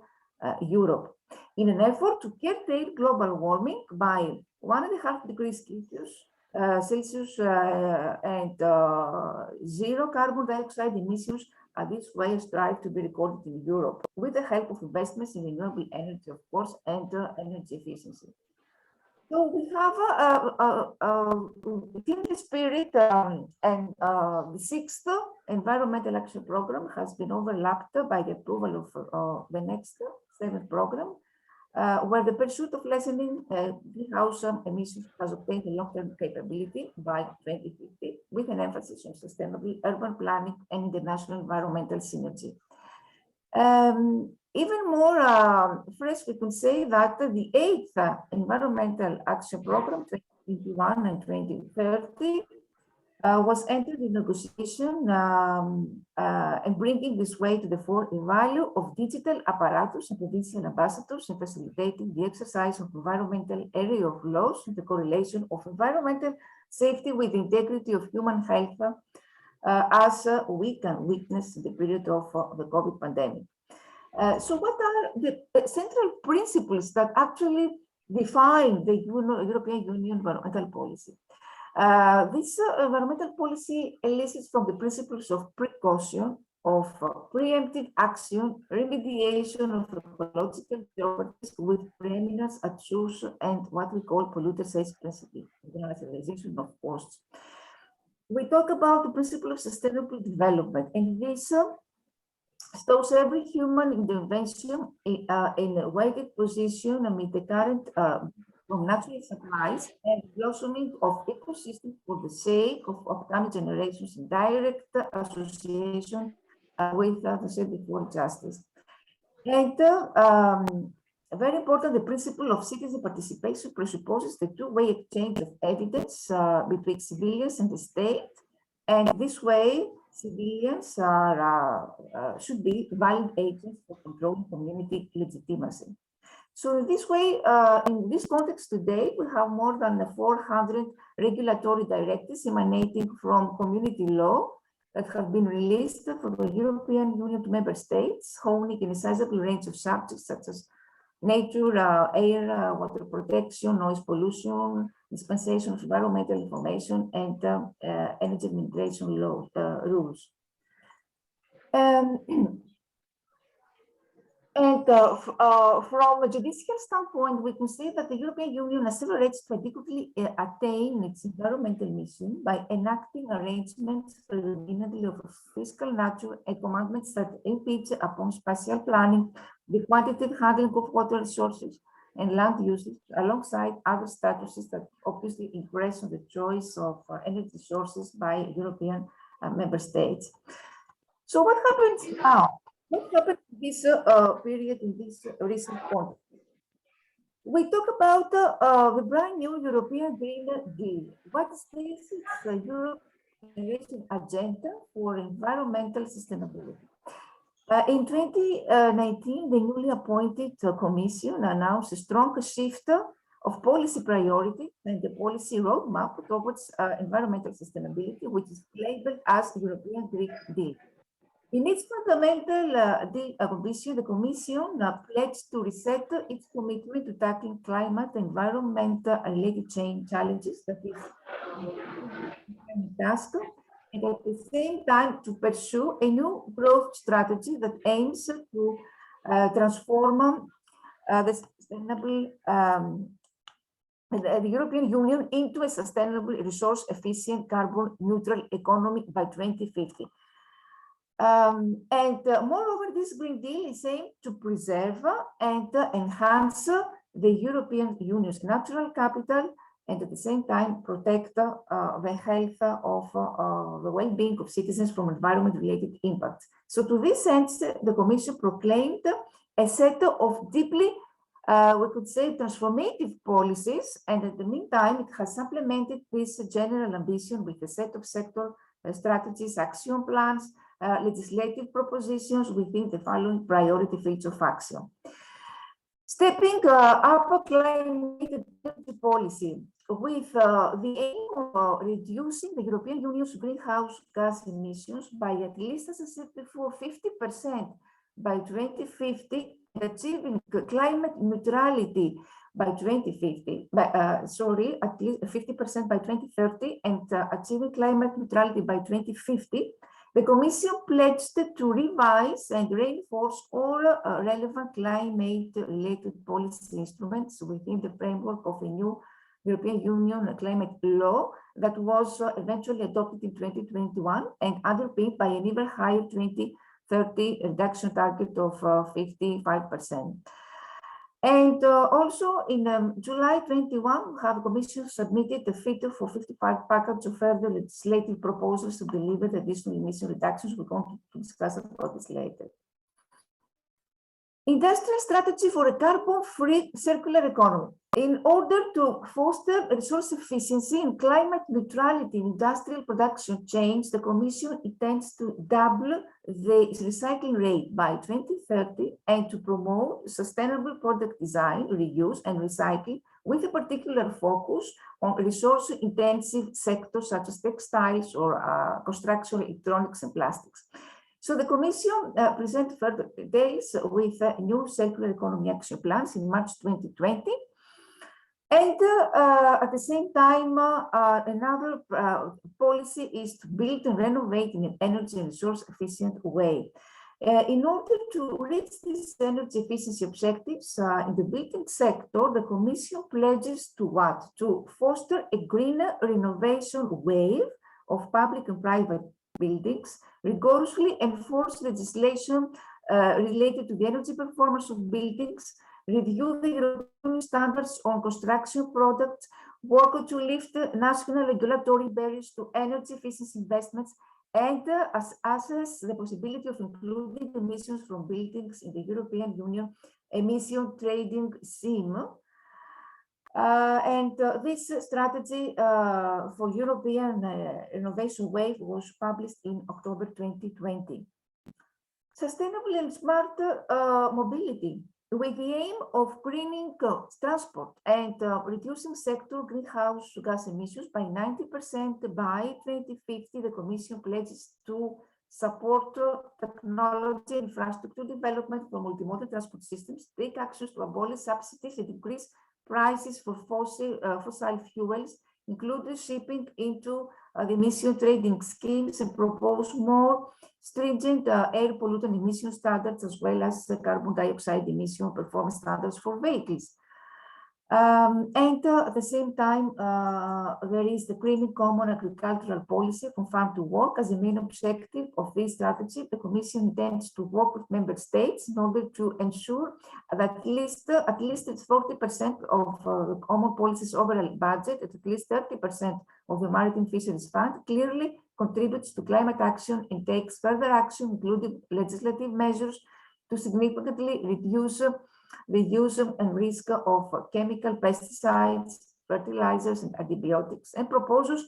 Europe in an effort to curtail global warming by 1.5 degrees Celsius and zero carbon dioxide emissions. This way strive to be recorded in Europe with the help of investments in renewable energy, of course, and energy efficiency. So we have in the spirit, and the sixth environmental action program has been overlapped by the approval of the next seventh program, where the pursuit of lessening greenhouse emissions has obtained a long-term capability by 2050, with an emphasis on sustainable urban planning and international environmental synergy. Even more fresh, we can say that the eighth environmental action program, 2021 and 2030, was entered in negotiation and bringing this way to the fore the value of digital apparatus and provincial ambassadors in facilitating the exercise of environmental area of laws and the correlation of environmental safety with the integrity of human health, as we can witness in the period of the COVID pandemic. So what are the central principles that actually define the European Union environmental policy? This environmental policy elicits from the principles of precaution, of preemptive action, remediation of ecological properties with preeminence at source, and what we call polluter saves principle, the nationalization of costs. We talk about the principle of sustainable development, and this stores every human intervention in a weighted position amid the current from natural supplies and blossoming of ecosystems for the sake of upcoming generations in direct association with, as I said before, justice. And very important, the principle of citizen participation presupposes the two-way exchange of evidence between civilians and the state, and this way civilians should be valid agents for controlling community legitimacy. So in this way, in this context today, we have more than 400 regulatory directives emanating from community law that have been released from the European Union to member states, honing in a sizable range of subjects such as nature, air, water protection, noise pollution, dispensation of environmental information, and energy administration rules. And from a judicial standpoint, we can say that the European Union accelerates to adequately attain its environmental mission by enacting arrangements predominantly of a fiscal nature and commandments that impinge upon spatial planning, the quantitative handling of water resources and land usage, alongside other statuses that obviously impress on the choice of energy sources by European member states. So what happens now? What happened in this period, in this recent context? We talk about the brand new European Green Deal. What is this? It's a European agenda for environmental sustainability. In 2019, the newly appointed Commission announced a strong shift of policy priority and the policy roadmap towards environmental sustainability, which is labeled as European Green Deal. In its fundamental ambition, the Commission pledged to reset its commitment to tackling climate and environment-related challenges, that is task, and at the same time to pursue a new growth strategy that aims to transform the sustainable the European Union into a sustainable, resource-efficient, carbon-neutral economy by 2050. Moreover, this Green Deal is aimed to preserve and enhance the European Union's natural capital and at the same time protect the health of the well-being of citizens from environment-related impacts. So to this end, the Commission proclaimed a set of deeply we could say transformative policies, and at the meantime, it has supplemented this general ambition with a set of sector strategies, action plans, legislative propositions within the following priority fields of action. Stepping up climate policy with the aim of reducing the European Union's greenhouse gas emissions by at least, as I said before, 50% by 2050, and achieving climate neutrality by 2050, at least 50% by 2030, and achieving climate neutrality by 2050, the Commission pledged to revise and reinforce all relevant climate-related policy instruments within the framework of a new European Union climate law that was eventually adopted in 2021 and underpinned by an even higher 2030 reduction target of 55%. And also in July 21, we have the Commission submitted a Fit for 55 package of further legislative proposals to deliver the additional emission reductions. We're going to discuss about this later. Industrial strategy for a carbon-free circular economy. In order to foster resource efficiency and climate neutrality in industrial production chains, the Commission intends to double the recycling rate by 2030 and to promote sustainable product design, reuse, and recycling with a particular focus on resource-intensive sectors such as textiles or construction, electronics, and plastics. So the Commission presented further details with new circular economy action plans in March 2020. And at the same time, another policy is to build and renovate in an energy and resource efficient way. In order to reach these energy efficiency objectives in the building sector, the Commission pledges to what? To foster a greener renovation wave of public and private buildings, rigorously enforce legislation related to the energy performance of buildings, review the European standards on construction products, work to lift national regulatory barriers to energy efficiency investments, and assess the possibility of including emissions from buildings in the European Union emission trading scheme. This strategy for European Innovation Wave was published in October 2020. Sustainable and smart mobility, with the aim of greening transport and reducing sector greenhouse gas emissions by 90% by 2050, the Commission pledges to support technology infrastructure development for multimodal transport systems, take actions to abolish subsidies and increase prices for fossil fuels, including shipping into the emission trading schemes, and propose more stringent air pollutant emission standards, as well as carbon dioxide emission performance standards for vehicles. At the same time, there is the Greening Common Agricultural Policy from Farm to Work as the main objective of this strategy. The Commission intends to work with member states in order to ensure that at least 40% of the common policy's overall budget, at least 30% of the Maritime Fisheries Fund, clearly contributes to climate action and takes further action, including legislative measures, to significantly reduce the use and risk of chemical pesticides, fertilizers, and antibiotics, and proposes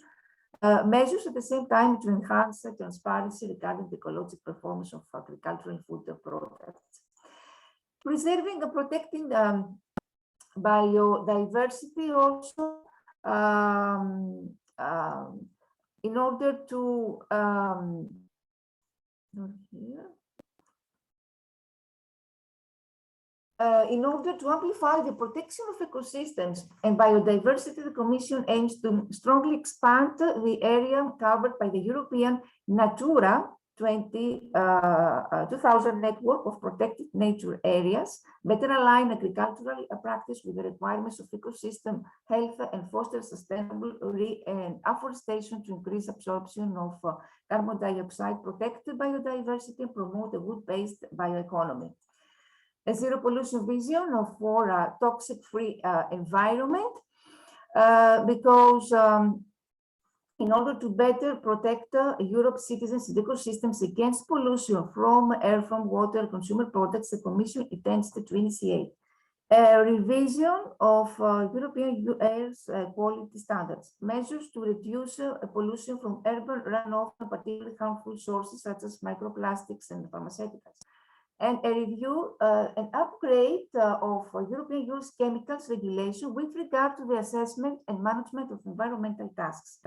measures at the same time to enhance transparency regarding the ecological performance of agricultural and food products. Preserving and protecting biodiversity also, in order to in order to amplify the protection of ecosystems and biodiversity, the Commission aims to strongly expand the area covered by the European Natura 2000 network of protected nature areas, better align agricultural practice with the requirements of ecosystem health, and foster sustainable afforestation to increase absorption of carbon dioxide, protect biodiversity, and promote a wood-based bioeconomy. A zero pollution vision for a toxic-free environment, because in order to better protect Europe's citizens and ecosystems against pollution from air, from water, consumer products, the Commission intends to initiate A revision of European air quality standards, measures to reduce pollution from urban runoff and particularly harmful sources such as microplastics and pharmaceuticals, and a review and upgrade of European use chemicals regulation with regard to the assessment and management of environmental tasks.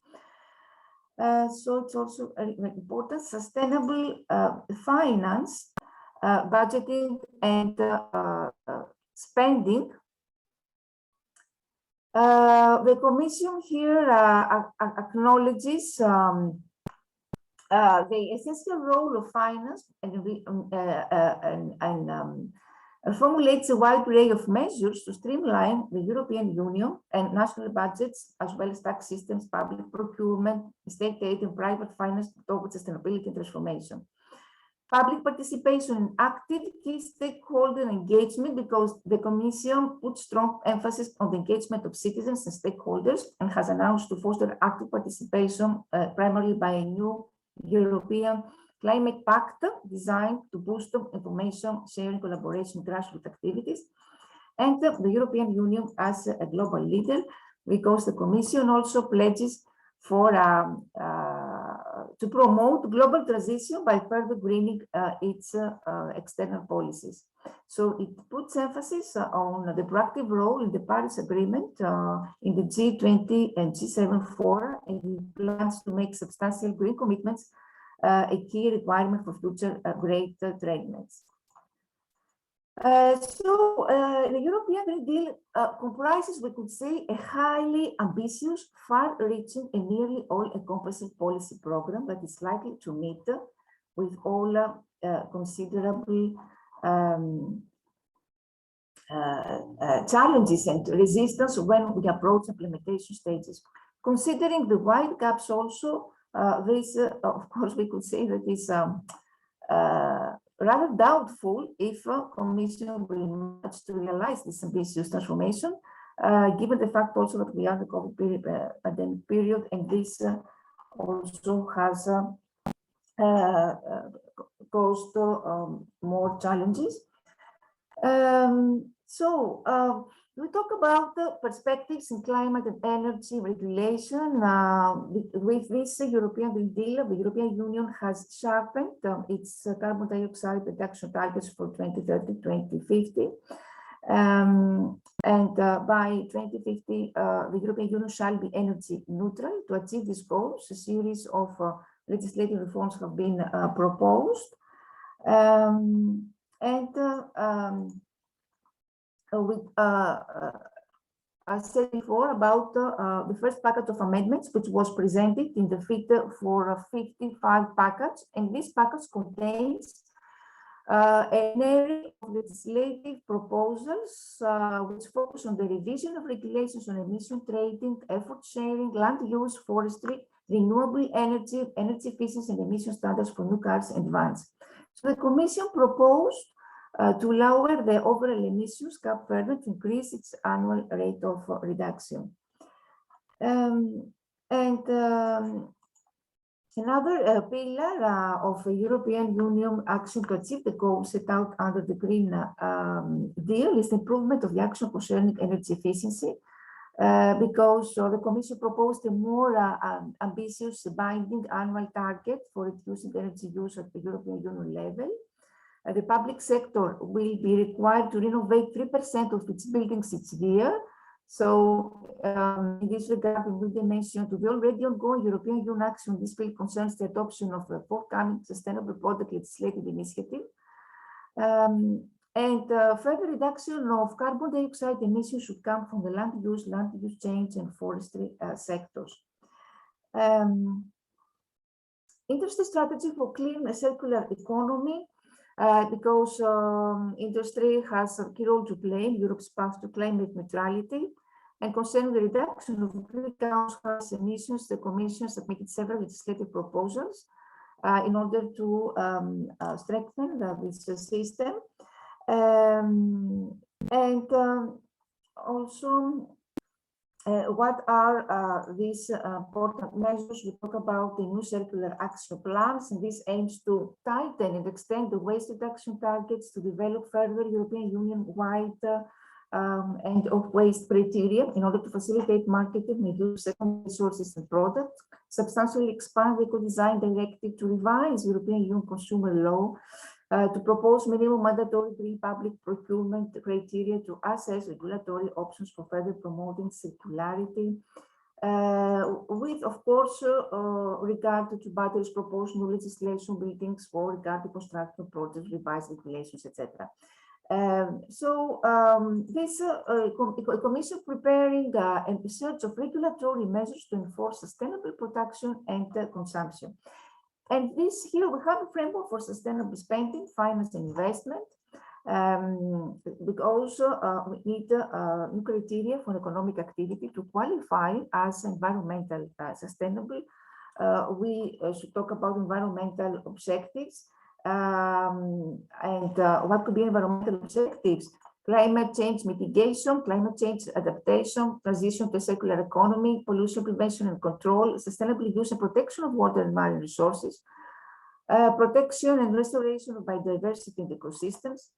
So it's also important sustainable finance, budgeting and spending. The Commission here acknowledges the essential role of finance and formulates a wide array of measures to streamline the European Union and national budgets, as well as tax systems, public procurement, state aid, and private finance towards sustainability and transformation. Public participation and active key stakeholder engagement, because the Commission puts strong emphasis on the engagement of citizens and stakeholders and has announced to foster active participation primarily by a new European Climate Pact designed to boost information sharing, collaboration, grassroots activities, and the European Union as a global leader, because the Commission also pledges for to promote global transition by further greening its external policies. So it puts emphasis on the proactive role in the Paris Agreement in the G20 and G7 fora, and it plans to make substantial green commitments a key requirement for future great trade nets. The European Green Deal comprises, we could say, a highly ambitious, far-reaching and nearly all-encompassing policy program that is likely to meet with all considerable challenges and resistance when we approach implementation stages. Considering the wide gaps also, this, of course, we could say that is rather doubtful if Commission will manage to realize this ambitious transformation, given the fact also that we are in the COVID pandemic period, and this also has caused more challenges. We talk about the perspectives in climate and energy regulation. With this European Green Deal, the European Union has sharpened its carbon dioxide reduction targets for 2030-2050. By 2050, the European Union shall be energy neutral. To achieve these goals, a series of legislative reforms have been proposed. I said before about the first package of amendments, which was presented in the Fit for 55 package, and this package contains an array of legislative proposals which focus on the revision of regulations on emission trading, effort sharing, land use, forestry, renewable energy, energy efficiency, and emission standards for new cars and vans. So the Commission proposed to lower the overall emissions cap further to increase its annual rate of reduction. Another pillar of a European Union action to achieve the goals set out under the Green Deal is the improvement of the action concerning energy efficiency, because the Commission proposed a more ambitious binding annual target for reducing energy use at the European Union level. The public sector will be required to renovate 3% of its buildings each year. So in this regard, we will mention to the already ongoing European Union action. This bill concerns the adoption of a forthcoming sustainable product legislative initiative. Further reduction of carbon dioxide emissions should come from the land use change, and forestry sectors. Industry strategy for clean circular economy. Because industry has a key role to play in Europe's path to climate neutrality. And concerning the reduction of greenhouse gas emissions, the Commission submitted several legislative proposals in order to strengthen this system. Also, what are these important measures? We talk about the new circular action plans, and this aims to tighten and extend the waste reduction targets, to develop further European Union-wide and of waste criteria in order to facilitate marketing and use secondary resources and products, substantially expand the eco-design directive to revise European Union consumer law, to propose minimum mandatory green public procurement criteria to assess regulatory options for further promoting circularity, with, of course, regard to Battery's proposed new legislation buildings for regard to construction projects, revised regulations, etc. This Commission preparing a research of regulatory measures to enforce sustainable production and consumption. And this here we have a framework for sustainable spending, finance, and investment. Because we need new criteria for economic activity to qualify as environmental sustainable. We should talk about environmental objectives. And what could be environmental objectives? Climate change mitigation, climate change adaptation, transition to a circular economy, pollution prevention and control, sustainable use and protection of water and marine resources, protection and restoration of biodiversity in ecosystems,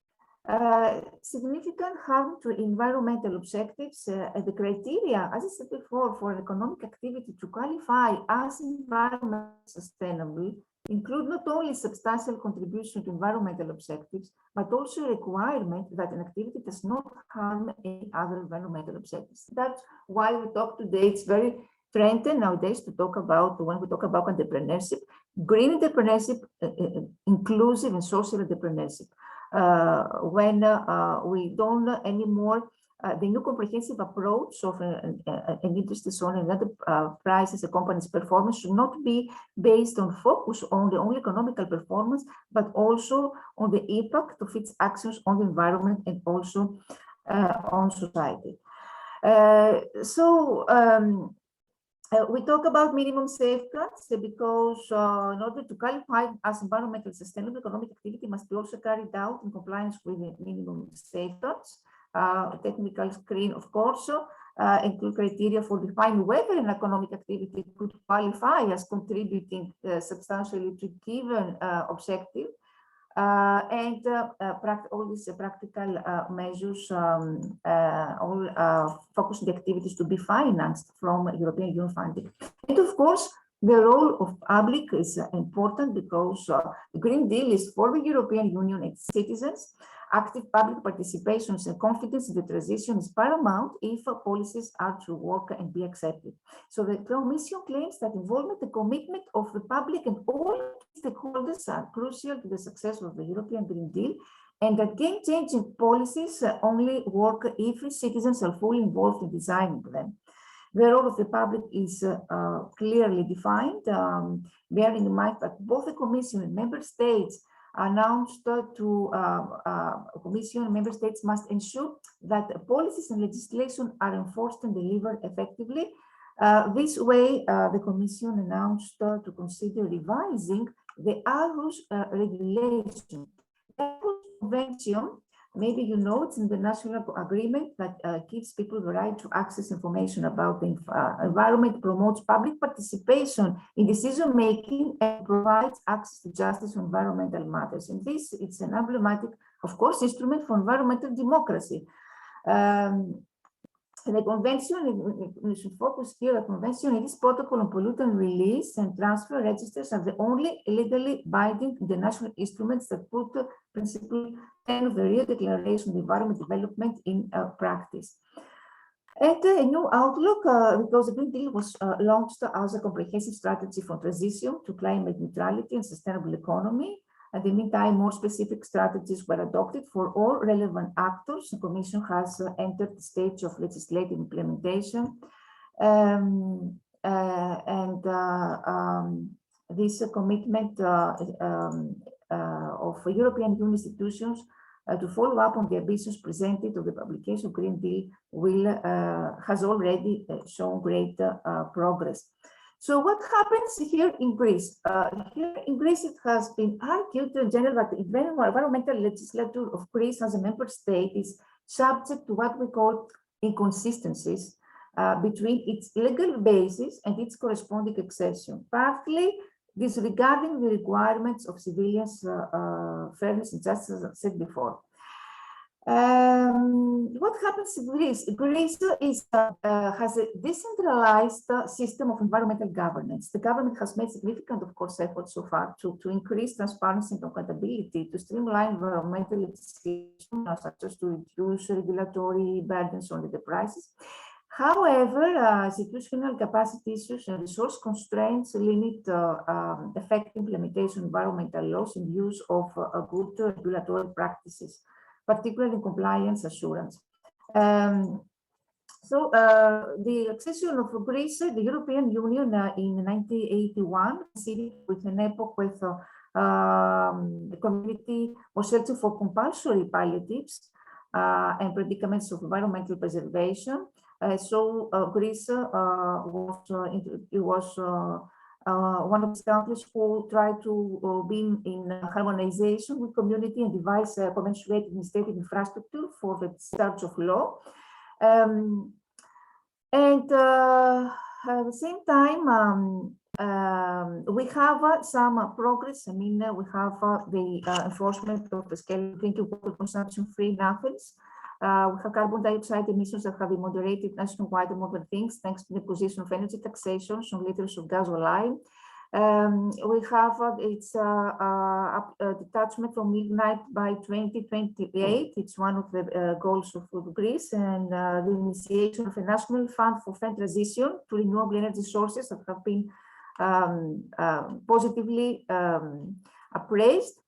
significant harm to environmental objectives, the criteria, as I said before, for economic activity to qualify as environmentally sustainable include not only substantial contribution to environmental objectives, but also a requirement that an activity does not harm any other environmental objectives. That's why we talk today. It's very trending nowadays to talk about, when we talk about entrepreneurship, green entrepreneurship, inclusive and social entrepreneurship. When we don't anymore, the new comprehensive approach of an industry zone and other prices a company's performance should not be based on focus on the only economical performance, but also on the impact of its actions on the environment and also on society. We talk about minimum safeguards because in order to qualify as environmentally sustainable, economic activity must be also carried out in compliance with the minimum safeguards. Technical screen, of course, include criteria for defining whether an economic activity could qualify as contributing substantially to given objective, and all these practical measures, all focus the activities to be financed from European Union funding. And of course, the role of public is important because the Green Deal is for the European Union and citizens. Active public participation and confidence in the transition is paramount if policies are to work and be accepted. So the Commission claims that involvement and commitment of the public and all stakeholders are crucial to the success of the European Green Deal, and that game-changing policies only work if citizens are fully involved in designing them. The role of the public is clearly defined, bearing in mind that both the Commission and Member States announced to Commission and Member States must ensure that policies and legislation are enforced and delivered effectively. This way, the Commission announced to consider revising the Aarhus regulation. The Aarhus Convention, maybe you know, it's in the national agreement that gives people the right to access information about the environment, promotes public participation in decision-making, and provides access to justice on environmental matters. And this, it's an emblematic, of course, instrument for environmental democracy. The convention, we should focus here, the convention in this protocol on pollutant release and transfer registers are the only legally binding international instruments that put the principle 10 of the Rio Declaration of Environment Development in practice. And a new outlook, because the Green Deal was launched as a comprehensive strategy for transition to climate neutrality and sustainable economy. In the meantime, more specific strategies were adopted for all relevant actors. The Commission has entered the stage of legislative implementation. This commitment of European Union institutions to follow up on the ambitions presented of the publication of Green Deal has already shown great progress. So what happens here in Greece? Here in Greece, it has been argued in general that the environmental legislature of Greece as a member state is subject to what we call inconsistencies between its legal basis and its corresponding exception, partly disregarding the requirements of civilians' fairness and justice, as I said before. What happens in Greece? Greece has a decentralized system of environmental governance. The government has made significant, of course, efforts so far to increase transparency and accountability, to streamline environmental legislation, such as to reduce regulatory burdens on enterprises. However, institutional capacity issues and resource constraints limit effective implementation of environmental laws in use of good regulatory practices, particularly compliance assurance. So the accession of Greece, the European Union in 1981, coincided with an epoch with the community was searching for compulsory palliatives and predicaments of environmental preservation. So Greece was one of the countries who tried to be in harmonization with community and devise a commensurate administrative infrastructure for the discharge of law. And at the same time, we have some progress. I mean, we have the enforcement of the scale of drinking water consumption-free naphtins. We have carbon dioxide emissions that have been moderated nationwide, among other things, thanks to the position of energy taxation on liters of gas or oil. We have its detachment from lignite by 2028. It's one of the goals of Greece, and the initiation of a national fund for fair transition to renewable energy sources that have been positively appraised.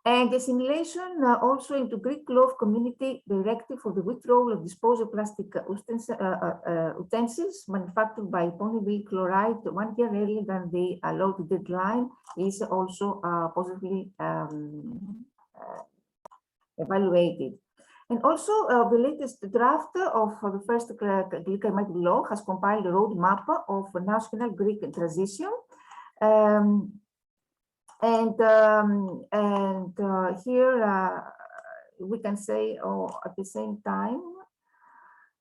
And the assimilation also into Greek law of community directive for the withdrawal of disposable plastic utensils manufactured by Ponyville chloride 1 year earlier than the allowed deadline is also positively evaluated. And also the latest draft of the first Greek climate law has compiled a roadmap of national Greek transition. Here we can say, at the same time,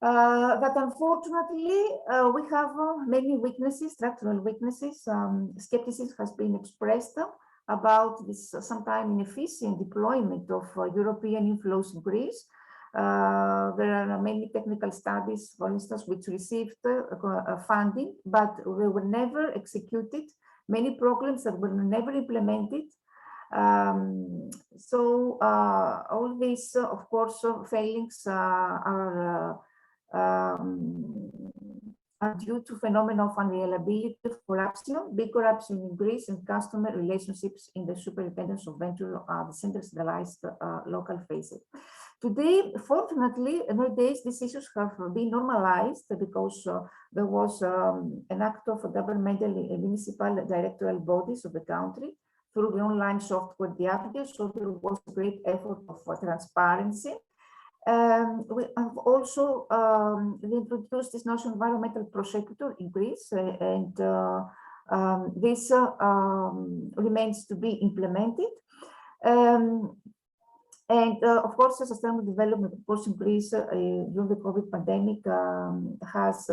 that unfortunately we have many weaknesses, structural weaknesses. Skepticism has been expressed about this sometimes inefficient deployment of European inflows in Greece. There are many technical studies, for instance, which received funding, but they were never executed. Many programs that were never implemented. So all these, of course, failings are due to phenomena of unreliability of corruption, big corruption in Greece, and customer relationships in the superintendence of venture, the centralized local phases. Today, fortunately, nowadays, these issues have been normalized because there was an act of governmental and municipal directorial bodies of the country through the online software, the applicants, so there was a great effort of transparency. We have also introduced this national environmental prosecutor in Greece, and this remains to be implemented. And of course, sustainable development, of course, in Greece during the COVID pandemic has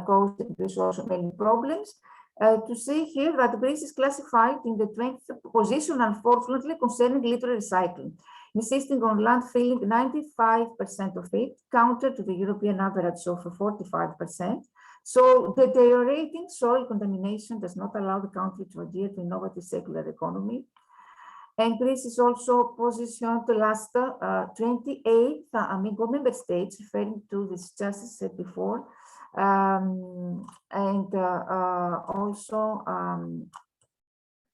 caused Greece also many problems. To see here that Greece is classified in the 20th position, unfortunately, concerning litter recycling, insisting on landfilling 95% of it, counter to the European average of 45%. So deteriorating soil contamination does not allow the country to adhere to innovative circular economy. And Greece is also positioned the last 28 among member states, referring to this just as said before, also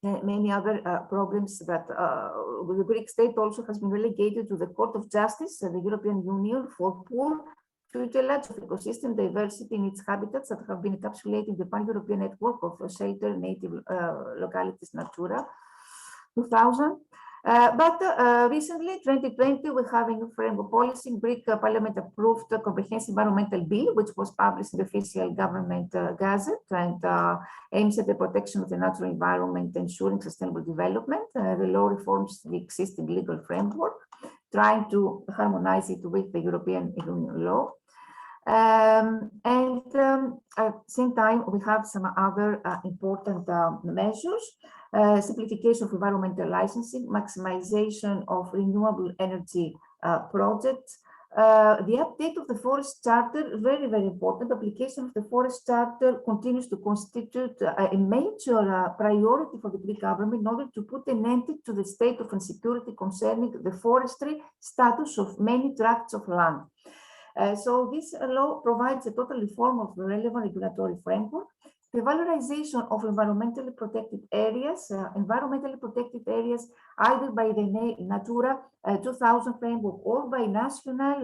many other problems that the Greek state also has been relegated to the Court of Justice and the European Union for poor tutelage of ecosystem diversity in its habitats that have been encapsulated in the pan-European network of shelter native localities Natura 2000. But recently, 2020, we have a new framework policy. Greek Parliament approved a comprehensive environmental bill, which was published in the official government gazette and aims at the protection of the natural environment, ensuring sustainable development. The law reforms the existing legal framework, trying to harmonize it with the European Union law. At the same time, we have some other important measures. simplification of environmental licensing, maximization of renewable energy projects, the update of the Forest Charter, very, very important. Application of the Forest Charter continues to constitute a major priority for the Greek government in order to put an end to the state of insecurity concerning the forestry status of many tracts of land. So this law provides a total reform of the relevant regulatory framework. The valorization of environmentally protected areas, either by the Natura 2000 framework or by national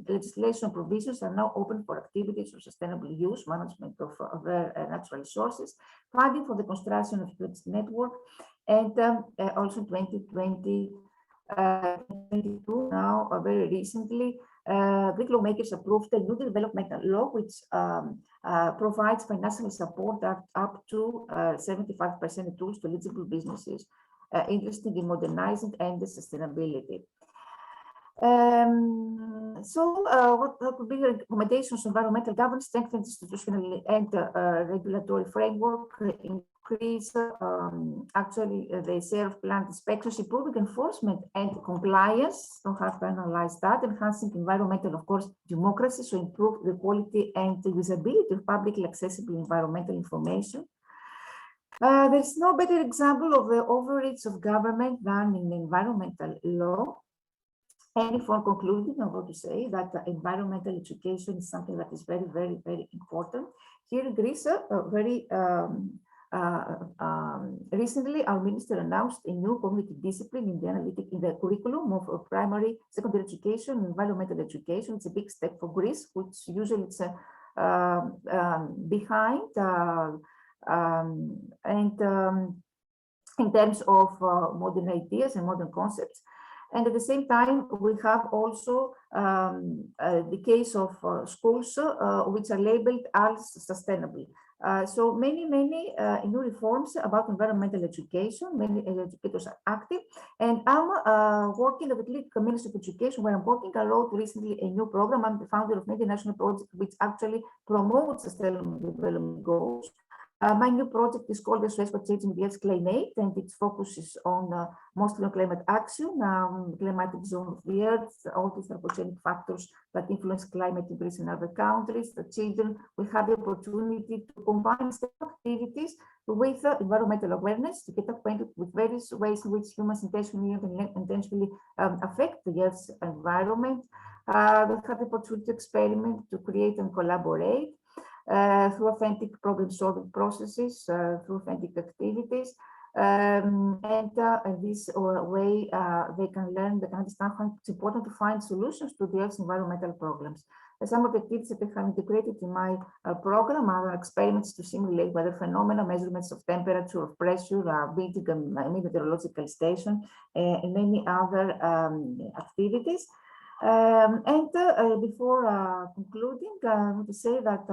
legislation provisions, are now open for activities of sustainable use, management of their natural resources, funding for the construction of grid network, and also 2022 now, very recently, Greek lawmakers approved a new developmental law which provides financial support up to 75% tools to eligible businesses interested in modernizing and sustainability. What could be the recommendations? Environmental governance, strengthen institutional and regulatory framework, increase actually the share of plant inspections, improving enforcement and compliance. Don't have to analyze that. Enhancing environmental, of course, democracy, so improve the quality and the usability of publicly accessible environmental information. There's no better example of the overreach of government than in environmental law. And for concluding, I want to say that environmental education is something that is very, very, very important. Here in Greece, recently, our minister announced a new cognitive discipline in the curriculum of primary, secondary education, environmental education. It's a big step for Greece, which usually it's behind in terms of modern ideas and modern concepts. And at the same time, we have also the case of schools which are labeled as sustainable. So many new reforms about environmental education. Many educators are active, and I'm working at the Greek Ministry of Education, where I'm working. I wrote recently a new program. I'm the founder of the national project which actually promotes sustainable development goals. My new project is called the SOS for Changing the Earth's Climate, and it focuses on mostly on climate action, climatic zone of the Earth, all these anthropogenic factors that influence climate in Greece and other countries. The children will have the opportunity to combine activities with environmental awareness, to get acquainted with various ways in which humans intentionally affect the Earth's environment. They have the opportunity to experiment, to create and collaborate. Through authentic problem-solving processes, through authentic activities, and in this way they can learn, they can understand how it's important to find solutions to the Earth's environmental problems. Some of the activities that I have integrated in my program are experiments to simulate weather phenomena, measurements of temperature, of pressure, building a meteorological station, and many other activities. Before concluding, I want to say that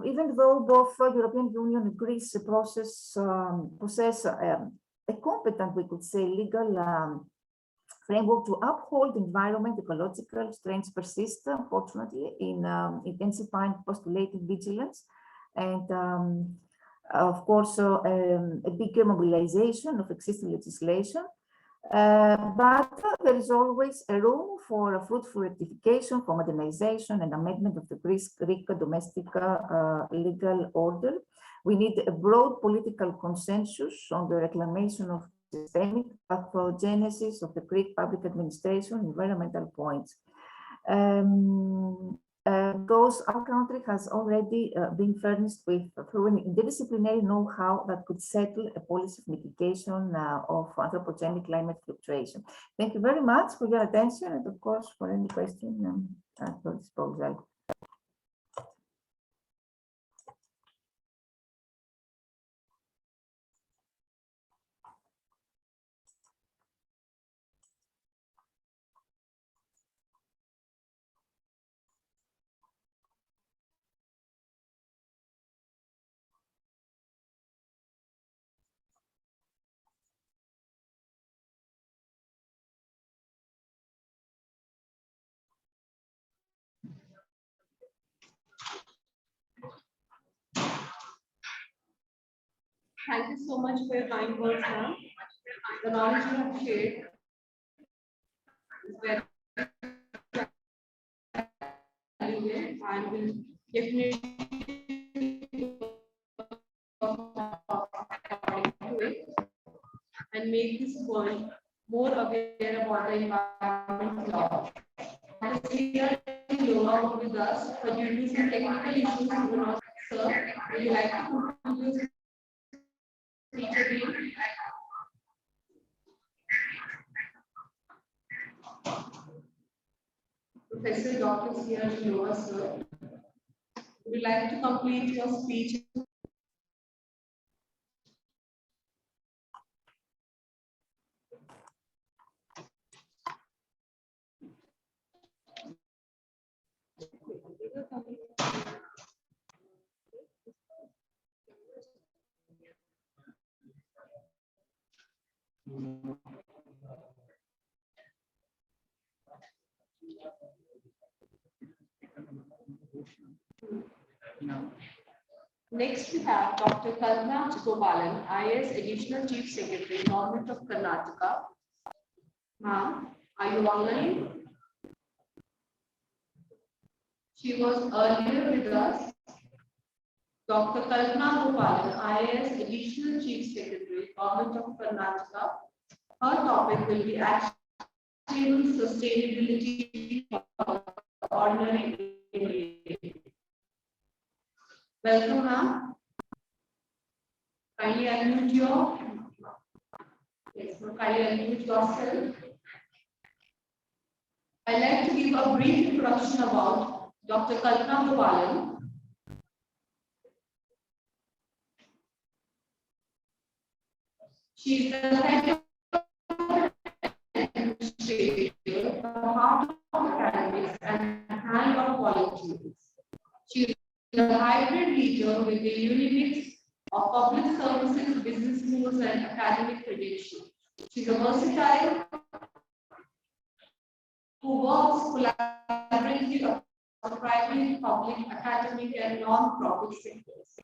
even though both European Union and Greece possess a competent, we could say, legal framework to uphold environment, ecological strengths persist, unfortunately, in intensifying postulated vigilance, and of course, a bigger mobilization of existing legislation. But there is always a room for a fruitful rectification, for modernization and amendment of the Greek domestic legal order. We need a broad political consensus on the reclamation of systemic pathogenesis of the Greek public administration, environmental points. Because our country has already been furnished with through an interdisciplinary know-how that could settle a policy of mitigation of anthropogenic climate fluctuation. Thank you very much for your attention, and of course, for any question at your disposal. Thank you so much for your kind words, ma'am. The knowledge you have shared is very valuable and will definitely and make this world more aware about the environment law. And here Lola with us, but due to some technical issues, we will not, sir, would you like to conclude your speech again? Professor Dr. C.R. Lola, sir, would you like to complete your speech? Next, we have Dr. Kalpana Gopalan, IAS Additional Chief Secretary, Government of Karnataka. Ma'am, are you online? She was earlier with us. Dr. Kalpana Gopalan, IAS Additional Chief Secretary, Government of Karnataka. Her topic will be actionable sustainability for ordinary India. Welcome, ma'am. Kindly unmute your. Yes, so kindly unmute yourself. I'd like to give a brief introduction about Dr. Kalpana Gopalan. She is the head of administrator, the heart of academics, and hand of politics. She is a hybrid leader with a unique mix of public services, business schools, and academic credentials. She is a versatile who works collaboratively across private, public, academic, and non-profit sectors.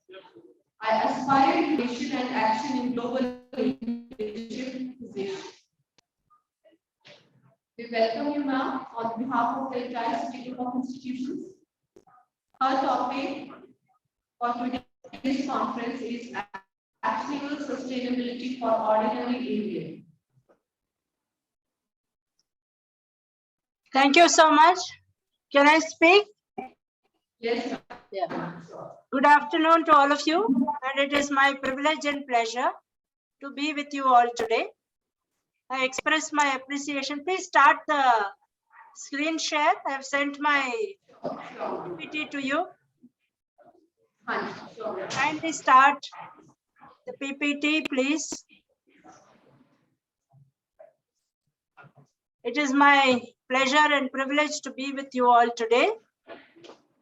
I aspire to innovation and action in global leadership positions. We welcome you, ma'am, on behalf of the entire City Group of Institutions. Her topic for today's conference is actionable sustainability for ordinary Indian. Thank you so much. Can I speak? Yes. Yeah. Good afternoon to all of you, and it is my privilege and pleasure to be with you all today. I express my appreciation. Please start the screen share. I have sent my PPT to you. Kindly start the PPT, please. It is my pleasure and privilege to be with you all today.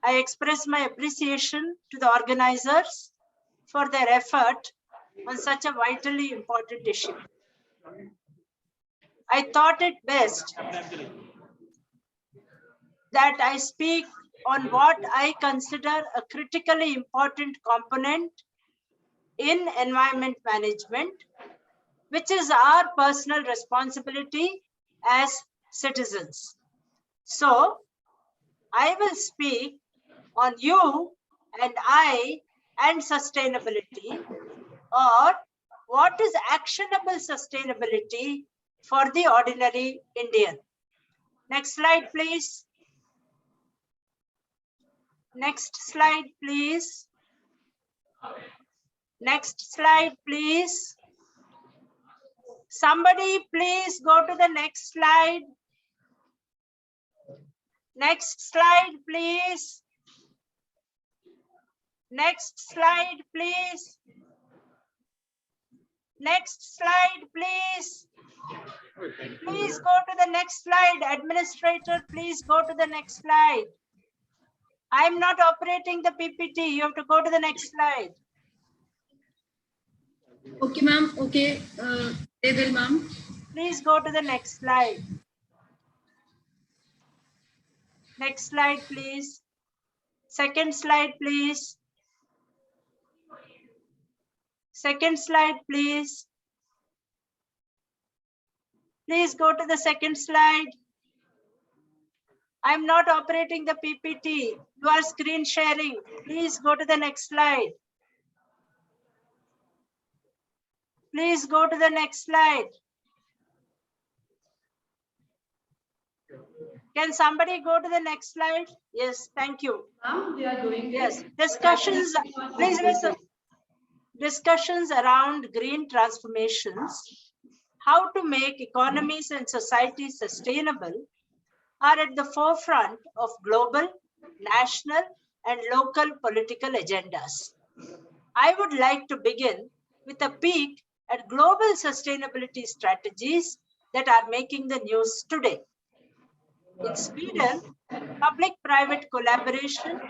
I express my appreciation to the organizers for their effort on such a vitally important issue. I thought it best that I speak on what I consider a critically important component in environment management, which is our personal responsibility as citizens. So, I will speak on you and I and sustainability, or what is actionable sustainability for the ordinary Indian. Next slide, please. Next slide, please. Next slide, please. Somebody please go to the next slide. Next slide, please. Next slide, please. Next slide, please. Please go to the next slide. Administrator, please go to the next slide. I'm not operating the PPT. You have to go to the next slide. Okay, ma'am. Okay. They will, ma'am. Please go to the next slide. Next slide, please. Second slide, please. Second slide, please. Please go to the second slide. I'm not operating the PPT. You are screen sharing. Please go to the next slide. Please go to the next slide. Can somebody go to the next slide? Yes, thank you. We are doing Yes, discussions, please listen. Discussions around green transformations, how to make economies and societies sustainable, are at the forefront of global, national, and local political agendas. I would like to begin with a peek at global sustainability strategies that are making the news today. In Sweden, public-private collaboration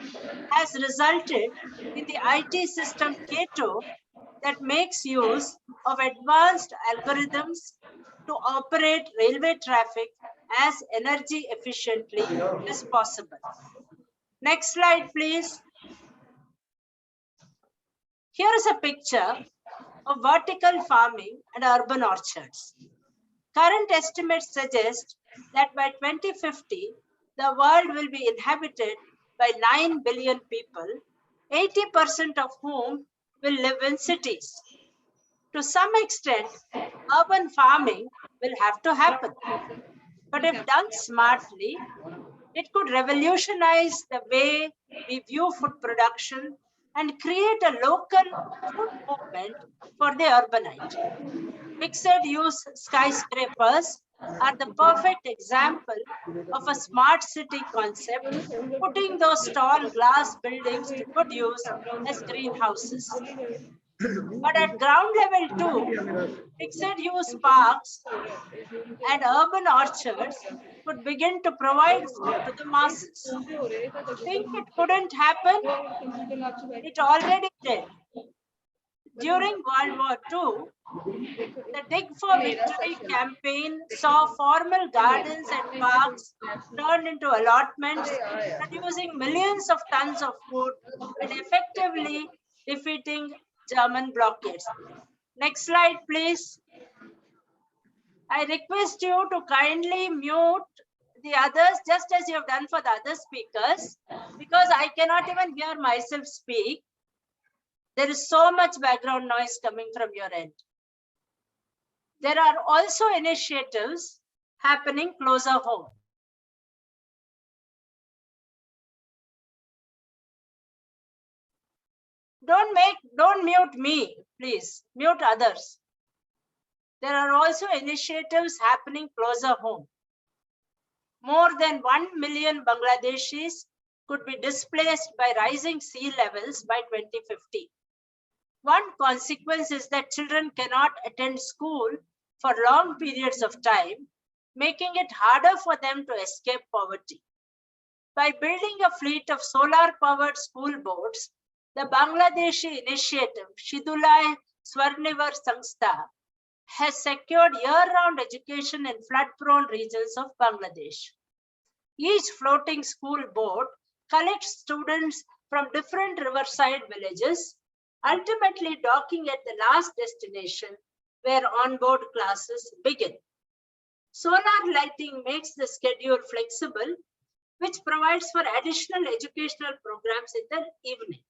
has resulted in the IT system Keynote that makes use of advanced algorithms to operate railway traffic as energy efficiently as possible. Next slide, please. Here is a picture of vertical farming and urban orchards. Current estimates suggest that by 2050, the world will be inhabited by 9 billion people, 80% of whom will live in cities. To some extent, urban farming will have to happen. But if done smartly, it could revolutionize the way we view food production and create a local food movement for the urbanite. Mixed-use skyscrapers are the perfect example of a smart city concept, putting those tall glass buildings to good use as greenhouses. But at ground level too, mixed-use parks and urban orchards could begin to provide food to the masses. Think it couldn't happen? It already did. During World War II, the Dig for Victory campaign saw formal gardens and parks turned into allotments, producing millions of tons of food and effectively defeating German blockades. Next slide, please. I request you to kindly mute the others, just as you have done for the other speakers, because I cannot even hear myself speak. There is so much background noise coming from your end. There are also initiatives happening closer home. Don't mute me, please. Mute others. There are also initiatives happening closer home. More than 1 million Bangladeshis could be displaced by rising sea levels by 2050. One consequence is that children cannot attend school for long periods of time, making it harder for them to escape poverty. By building a fleet of solar-powered school boats, the Bangladeshi initiative, Shidulai Swarnivar Sangstha, has secured year-round education in flood-prone regions of Bangladesh. Each floating school boat collects students from different riverside villages, ultimately docking at the last destination where onboard classes begin. Solar lighting makes the schedule flexible, which provides for additional educational programs in the evening.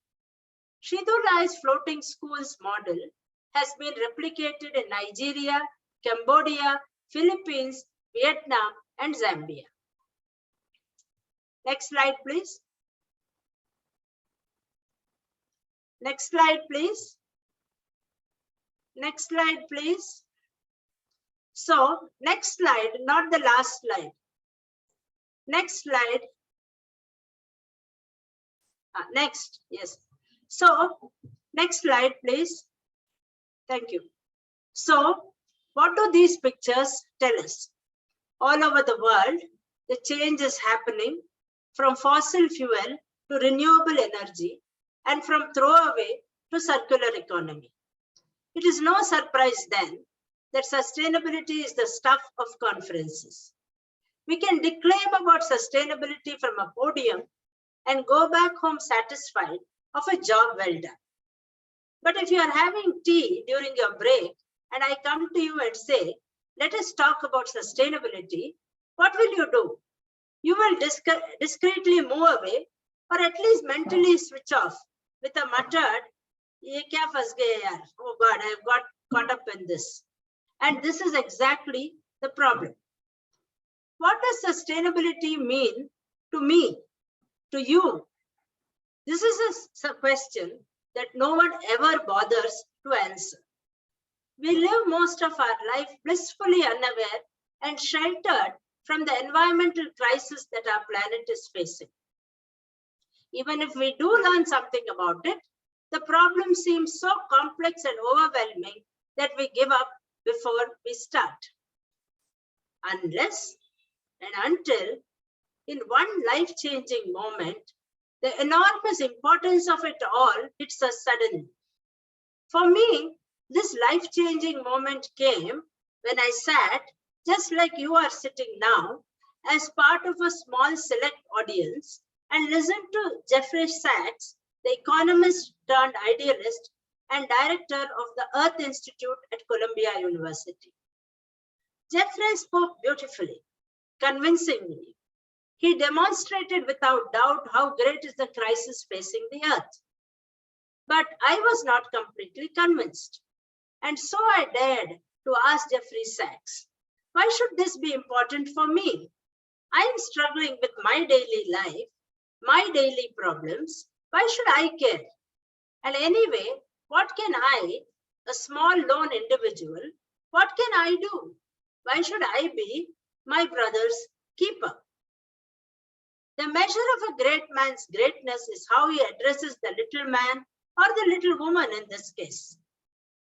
Shidulai's floating schools model has been replicated in Nigeria, Cambodia, Philippines, Vietnam, and Zambia. Next slide, please. Next slide, please. Next slide, please. So, next slide, not the last slide. Next slide. Next, yes. So, next slide, please. Thank you. So, what do these pictures tell us? All over the world, the change is happening from fossil fuel to renewable energy and from throwaway to circular economy. It is no surprise then that sustainability is the stuff of conferences. We can declaim about sustainability from a podium and go back home satisfied of a job well done. But if you are having tea during your break and I come to you and say, let us talk about sustainability, what will you do? You will discreetly move away or at least mentally switch off with a muttered, "Ye kya fas gaye yaar? Oh God, I have got caught up in this." And this is exactly the problem. What does sustainability mean to me, to you? This is a question that no one ever bothers to answer. We live most of our life blissfully unaware and sheltered from the environmental crisis that our planet is facing. Even if we do learn something about it, the problem seems so complex and overwhelming that we give up before we start. Unless and until, in one life-changing moment, the enormous importance of it all hits us suddenly. For me, this life-changing moment came when I sat, just like you are sitting now, as part of a small select audience and listened to Jeffrey Sachs, the economist turned idealist and director of the Earth Institute at Columbia University. Jeffrey spoke beautifully, convincingly. He demonstrated without doubt how great is the crisis facing the earth. But I was not completely convinced. And so I dared to ask Jeffrey Sachs, why should this be important for me? I am struggling with my daily life, my daily problems. Why should I care? And anyway, what can I, a small lone individual, what can I do? Why should I be my brother's keeper? The measure of a great man's greatness is how he addresses the little man or the little woman in this case.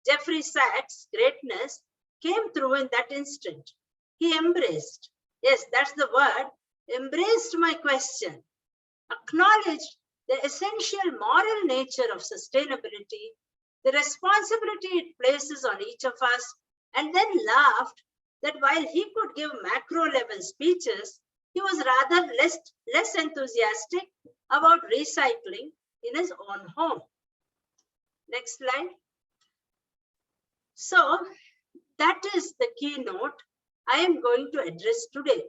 Jeffrey Sachs' greatness came through in that instant. He embraced, yes, that's the word, embraced my question, acknowledged the essential moral nature of sustainability, the responsibility it places on each of us, and then laughed that while he could give macro level speeches, he was rather less enthusiastic about recycling in his own home. Next slide. So that is the keynote I am going to address today.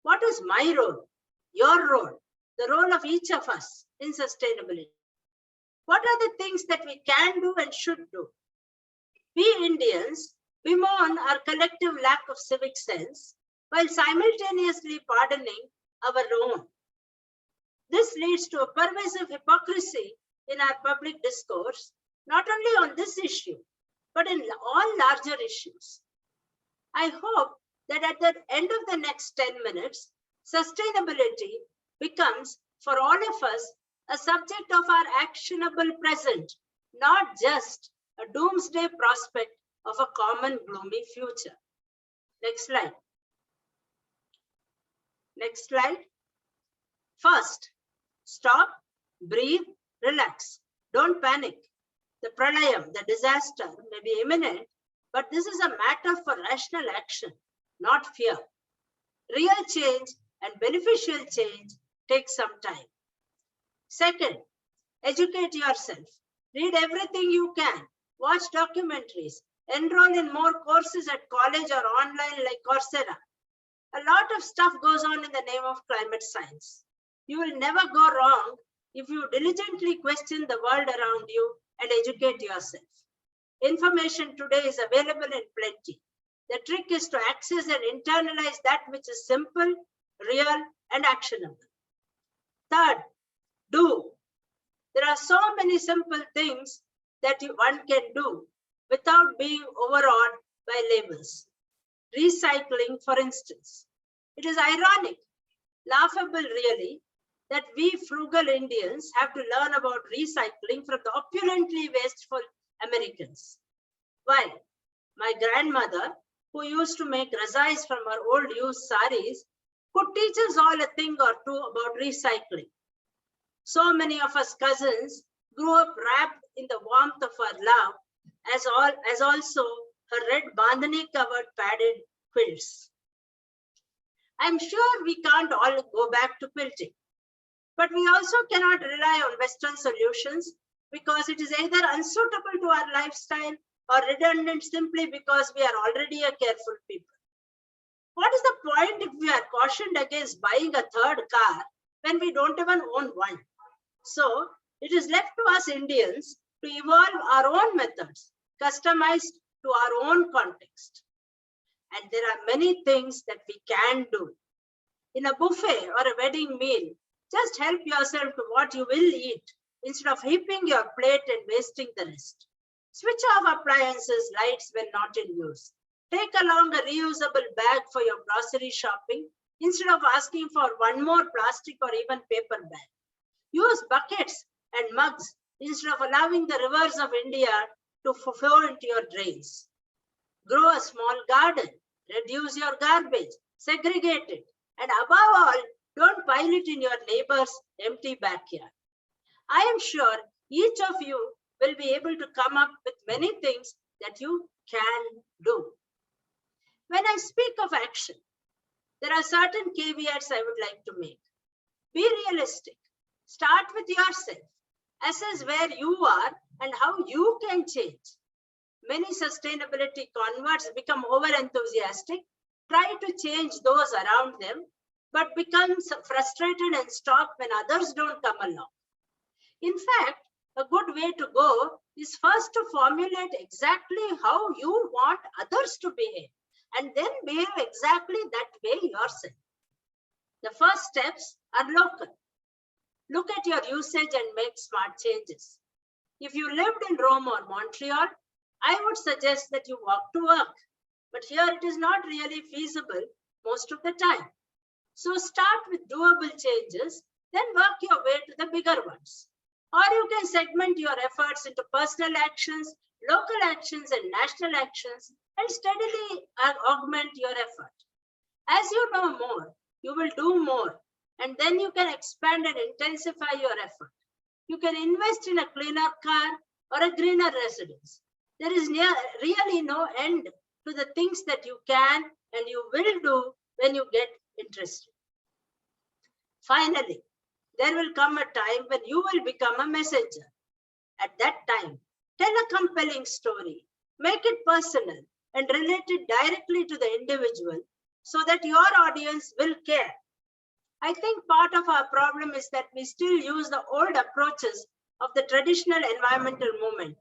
What is my role, your role, the role of each of us in sustainability? What are the things that we can do and should do? We Indians bemoan our collective lack of civic sense while simultaneously pardoning our own. This leads to a pervasive hypocrisy in our public discourse, not only on this issue, but in all larger issues. I hope that at the end of the next 10 minutes, sustainability becomes, for all of us, a subject of our actionable present, not just a doomsday prospect of a common gloomy future. Next slide. Next slide. First, stop, breathe, relax. Don't panic. The pralayam, the disaster, may be imminent, but this is a matter for rational action, not fear. Real change and beneficial change takes some time. Second, educate yourself. Read everything you can. Watch documentaries. Enroll in more courses at college or online like Coursera. A lot of stuff goes on in the name of climate science. You will never go wrong if you diligently question the world around you and educate yourself. Information today is available in plenty. The trick is to access and internalize that which is simple, real, and actionable. Third, do. There are so many simple things that one can do without being overawed by labels. Recycling, for instance. It is ironic, laughable really, that we frugal Indians have to learn about recycling from the opulently wasteful Americans. While my grandmother, who used to make razais from her old used saris, could teach us all a thing or two about recycling. So many of us cousins grew up wrapped in the warmth of our love, as also her red bandhani covered padded quilts. I'm sure we can't all go back to quilting, but we also cannot rely on Western solutions because it is either unsuitable to our lifestyle or redundant simply because we are already a careful people. What is the point if we are cautioned against buying a third car when we don't even own one? So it is left to us Indians to evolve our own methods, customized to our own context. And there are many things that we can do. In a buffet or a wedding meal, just help yourself to what you will eat instead of heaping your plate and wasting the rest. Switch off appliances, lights when not in use. Take along a reusable bag for your grocery shopping instead of asking for one more plastic or even paper bag. Use buckets and mugs instead of allowing the rivers of India to flow into your drains. Grow a small garden, reduce your garbage, segregate it, and above all, don't pile it in your neighbor's empty backyard. I am sure each of you will be able to come up with many things that you can do. When I speak of action, there are certain caveats I would like to make. Be realistic. Start with yourself. Assess where you are and how you can change. Many sustainability converts become over-enthusiastic, try to change those around them, but become frustrated and stop when others don't come along. In fact, a good way to go is first to formulate exactly how you want others to behave, and then behave exactly that way yourself. The first steps are local. Look at your usage and make smart changes. If you lived in Rome or Montreal, I would suggest that you walk to work, but here it is not really feasible most of the time. So start with doable changes, then work your way to the bigger ones. Or you can segment your efforts into personal actions, local actions, and national actions, and steadily augment your effort. As you know more, you will do more, and then you can expand and intensify your effort. You can invest in a cleaner car or a greener residence. There is really no end to the things that you can and you will do when you get interested. Finally, there will come a time when you will become a messenger. At that time, tell a compelling story, make it personal, and relate it directly to the individual so that your audience will care. I think part of our problem is that we still use the old approaches of the traditional environmental movement,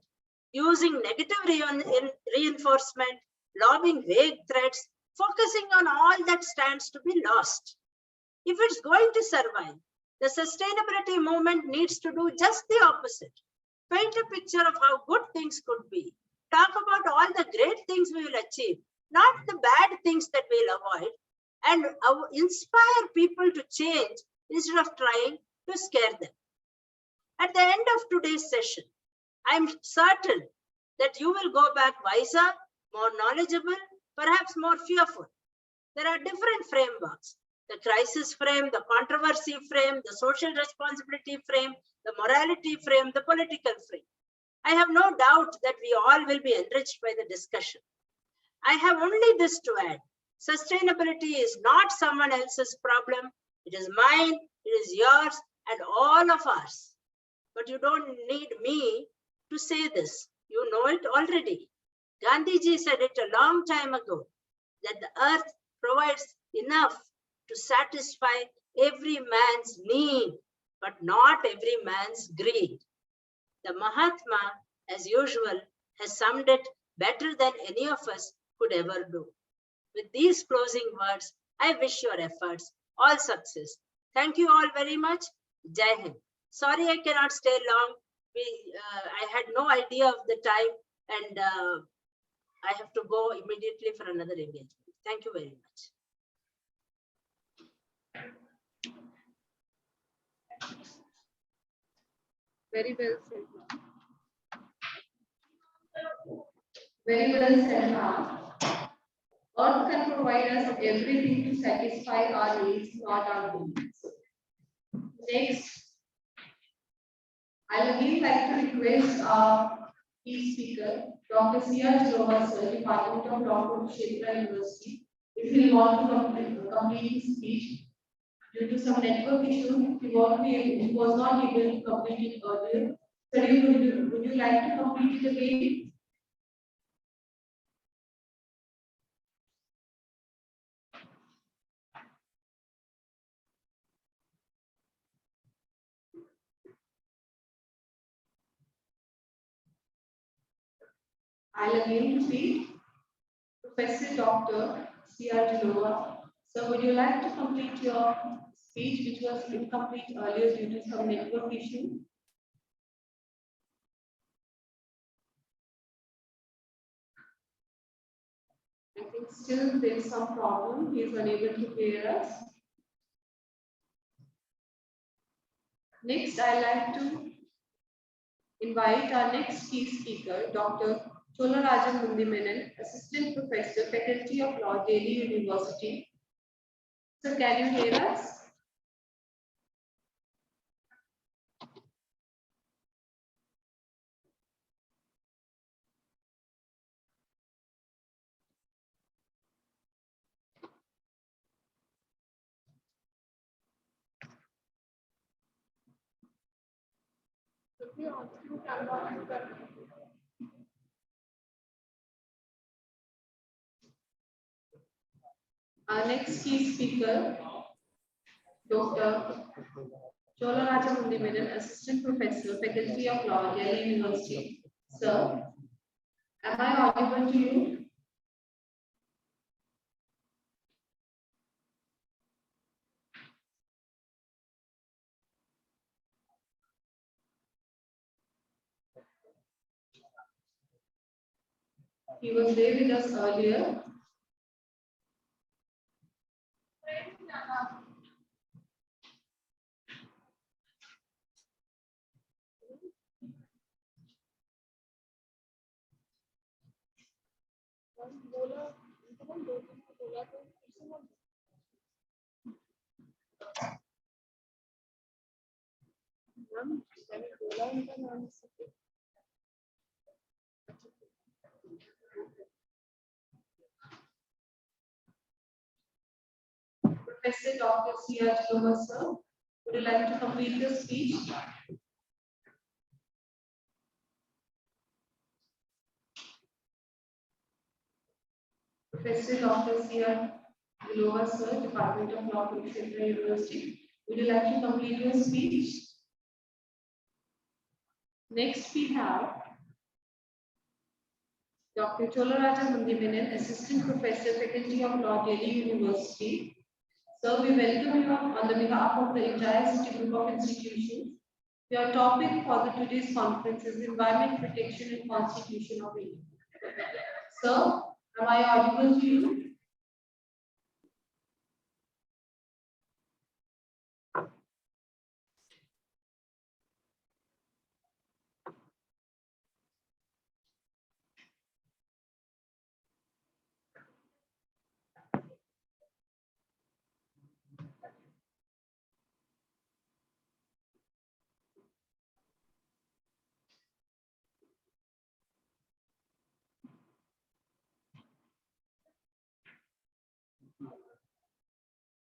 using negative reinforcement, lobbing vague threats, focusing on all that stands to be lost. If it's going to survive, the sustainability movement needs to do just the opposite. Paint a picture of how good things could be. Talk about all the great things we will achieve, not the bad things that we'll avoid, and inspire people to change instead of trying to scare them. At the end of today's session, I'm certain that you will go back wiser, more knowledgeable, perhaps more fearful. There are different frameworks: the crisis frame, the controversy frame, the social responsibility frame, the morality frame, the political frame. I have no doubt that we all will be enriched by the discussion. I have only this to add. Sustainability is not someone else's problem. It is mine, it is yours, and all of ours. But you don't need me to say this. You know it already. Gandhiji said it a long time ago, that the earth provides enough to satisfy every man's need, but not every man's greed. The Mahatma, as usual, has summed it better than any of us could ever do. With these closing words, I wish your efforts all success. Thank you all very much. Jai Hind. Sorry I cannot stay long. I had no idea of the time, and I have to go immediately for another engagement. Thank you very much. Very well said, ma'am. Very well said, ma'am. Earth can provide us everything to satisfy our needs, not our needs. Next, I would really like to request our key speaker, Dr. C.R. Jawar, sir, Department of Law from Kshetra University, if he want to complete his speech. Due to some network issues, he was not able to complete it earlier. Sir, would you like to complete it again? I'll again repeat. Professor Dr. C.R. Jalova. So would you like to complete your speech, which was incomplete earlier due to some network issue? I think still there is some problem. He is unable to hear us. Next, I'd like to invite our next key speaker, Dr. Cholarajan Mundimenan, Assistant Professor, Faculty of Law, Delhi University. So can you hear us? Our next key speaker, Dr. Cholarajan Mundimenan, Assistant Professor, Faculty of Law, Delhi University. Sir, am I audible to you? He was there with us earlier. Professor Dr. C.R. Jalova, sir, would you like to complete your speech? Professor Dr. C.R. Jalova, sir, Department of Law, Kurukshetra University, would you like to complete your speech? Next, we have Dr. Cholarajan Mundimenan, Assistant Professor, Faculty of Law, Delhi University. Sir, we welcome you on the behalf of the entire City Group of Institutions. Your topic for the today's conference is Environment Protection and Constitution of India. Sir, am I audible to you?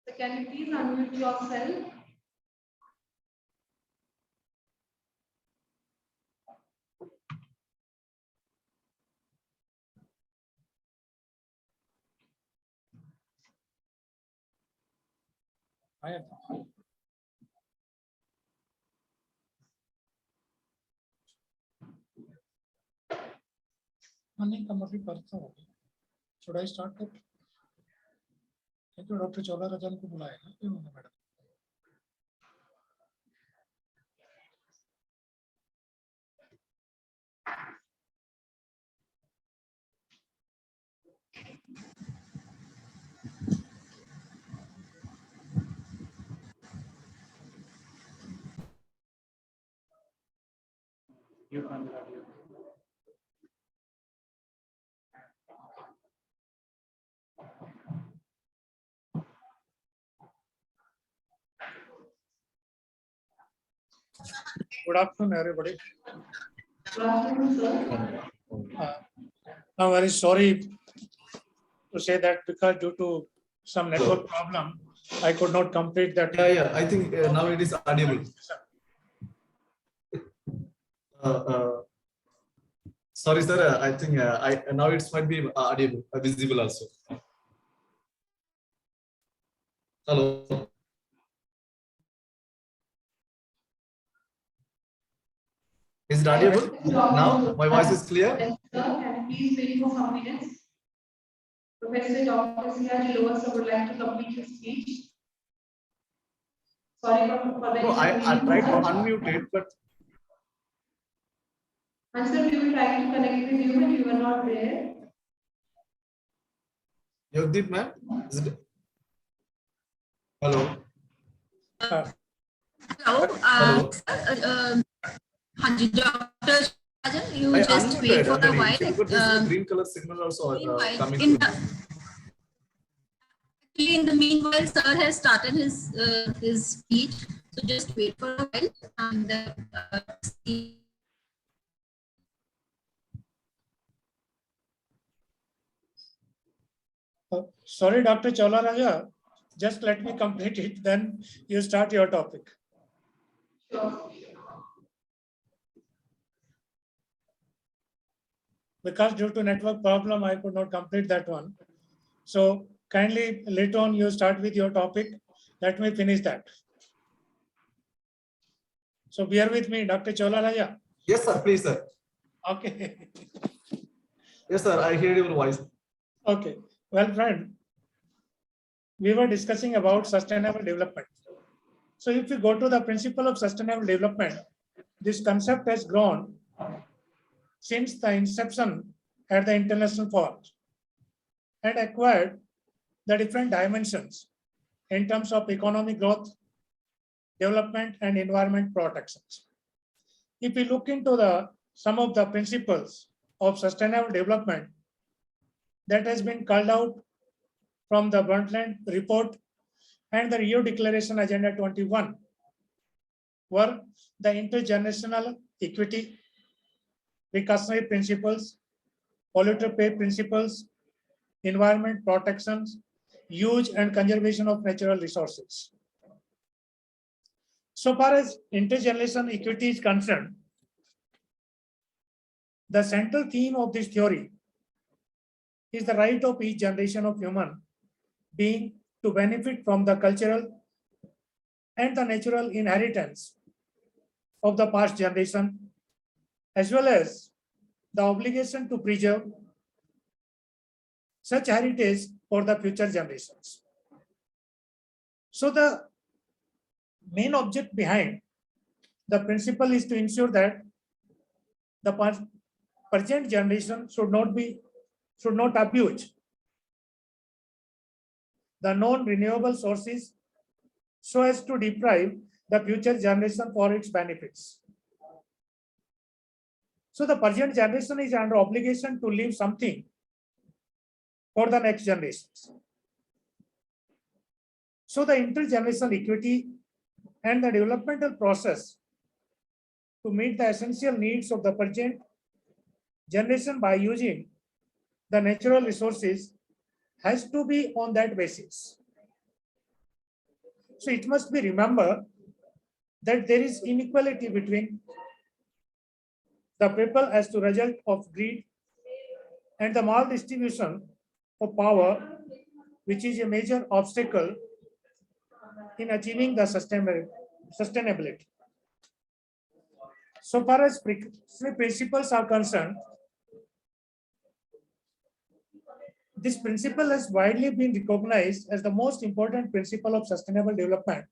So can you please unmute yourself? Should I start it? Dr. Cholarajan को बुलाया ना madam. You can't have you. Good afternoon, everybody. Good afternoon, sir. I'm very sorry to say that because due to some network problem, I could not complete that. Yeah, I think now it is audible. Sorry, sir. I think now it might be audible, visible also. Hello. Is it audible now? My voice is clear. Can you please wait for some minutes? Professor Dr. C.R. Lewis would like to complete his speech. Sorry for the No, I tried to unmute it, but and sir, we were trying to connect with you, but you were not there. Yogdeep, ma'am, is it? Hello. Hello. Hanji, Dr. Rajan, you I just unmuted wait for a already, while. but this is green color signal also coming In through. in the meanwhile, sir has started his speech, so just wait for a while and see. Sorry, Dr. Chola Raja, just let me complete it, then you start your topic. Sure. Because due to network problem, I could not complete that one. So kindly later on you start with your topic. Let me finish that. So bear with me, Dr. Chola Raja. Yes, sir. Please, sir. Okay. Yes, sir. I hear your voice. Okay. Well, friend, we were discussing about sustainable development. So if you go to the principle of sustainable development, this concept has grown since the inception at the international forum and acquired the different dimensions in terms of economic growth, development, and environment protections. If we look into some of the principles of sustainable development that has been called out from the Brundtland report and the Rio Declaration Agenda 21 were the intergenerational equity, precautionary principles, polluter pay principles, environment protections, use and conservation of natural resources. So far as intergenerational equity is concerned, the central theme of this theory is the right of each generation of human being to benefit from the cultural and the natural inheritance of the past generation, as well as the obligation to preserve such heritage for the future generations. So the main object behind the principle is to ensure that the present generation should not abuse the non-renewable sources so as to deprive the future generation for its benefits. So the present generation is under obligation to leave something for the next generations. So the intergenerational equity and the developmental process to meet the essential needs of the present generation by using the natural resources has to be on that basis. So it must be remembered that there is inequality between the people as to result of greed and the maldistribution of power, which is a major obstacle in achieving the sustainability. So far as principles are concerned, this principle has widely been recognized as the most important principle of sustainable development.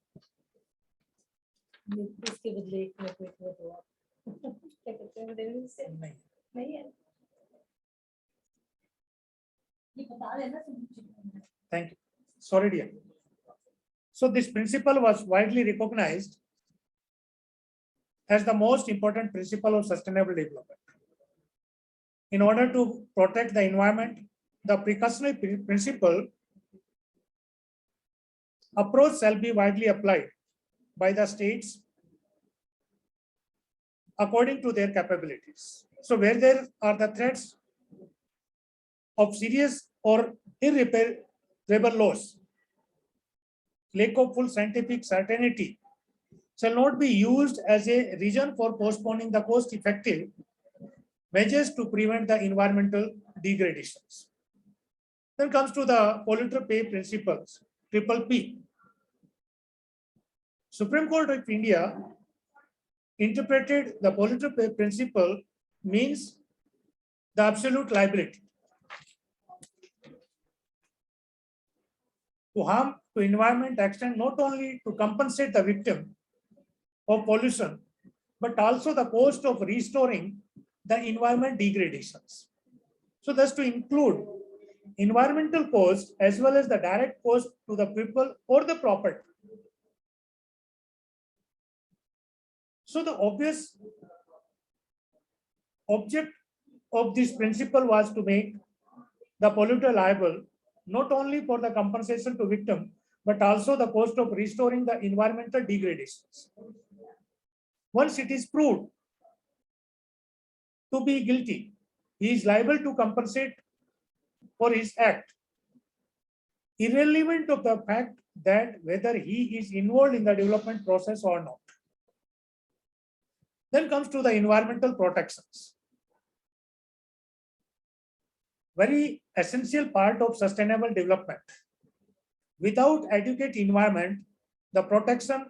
Thank you. Sorry, dear. So this principle was widely recognized as the most important principle of sustainable development. In order to protect the environment, the precautionary principle approach shall be widely applied by the states according to their capabilities. So where there are the threats of serious or irreparable loss, lack of full scientific certainty, shall not be used as a reason for postponing the cost-effective measures to prevent the environmental degradations. Then comes to the polluter pay principles, triple P. Supreme Court of India interpreted the polluter pay principle means the absolute liability to harm to environment extend not only to compensate the victim of pollution, but also the cost of restoring the environment degradations. So thus to include environmental cost as well as the direct cost to the people or the property. So the obvious object of this principle was to make the polluter liable not only for the compensation to victim, but also the cost of restoring the environmental degradations. Once it is proved to be guilty, he is liable to compensate for his act, irrelevant of the fact that whether he is involved in the development process or not. Then comes to the environmental protections. Very essential part of sustainable development. Without adequate environment, the protection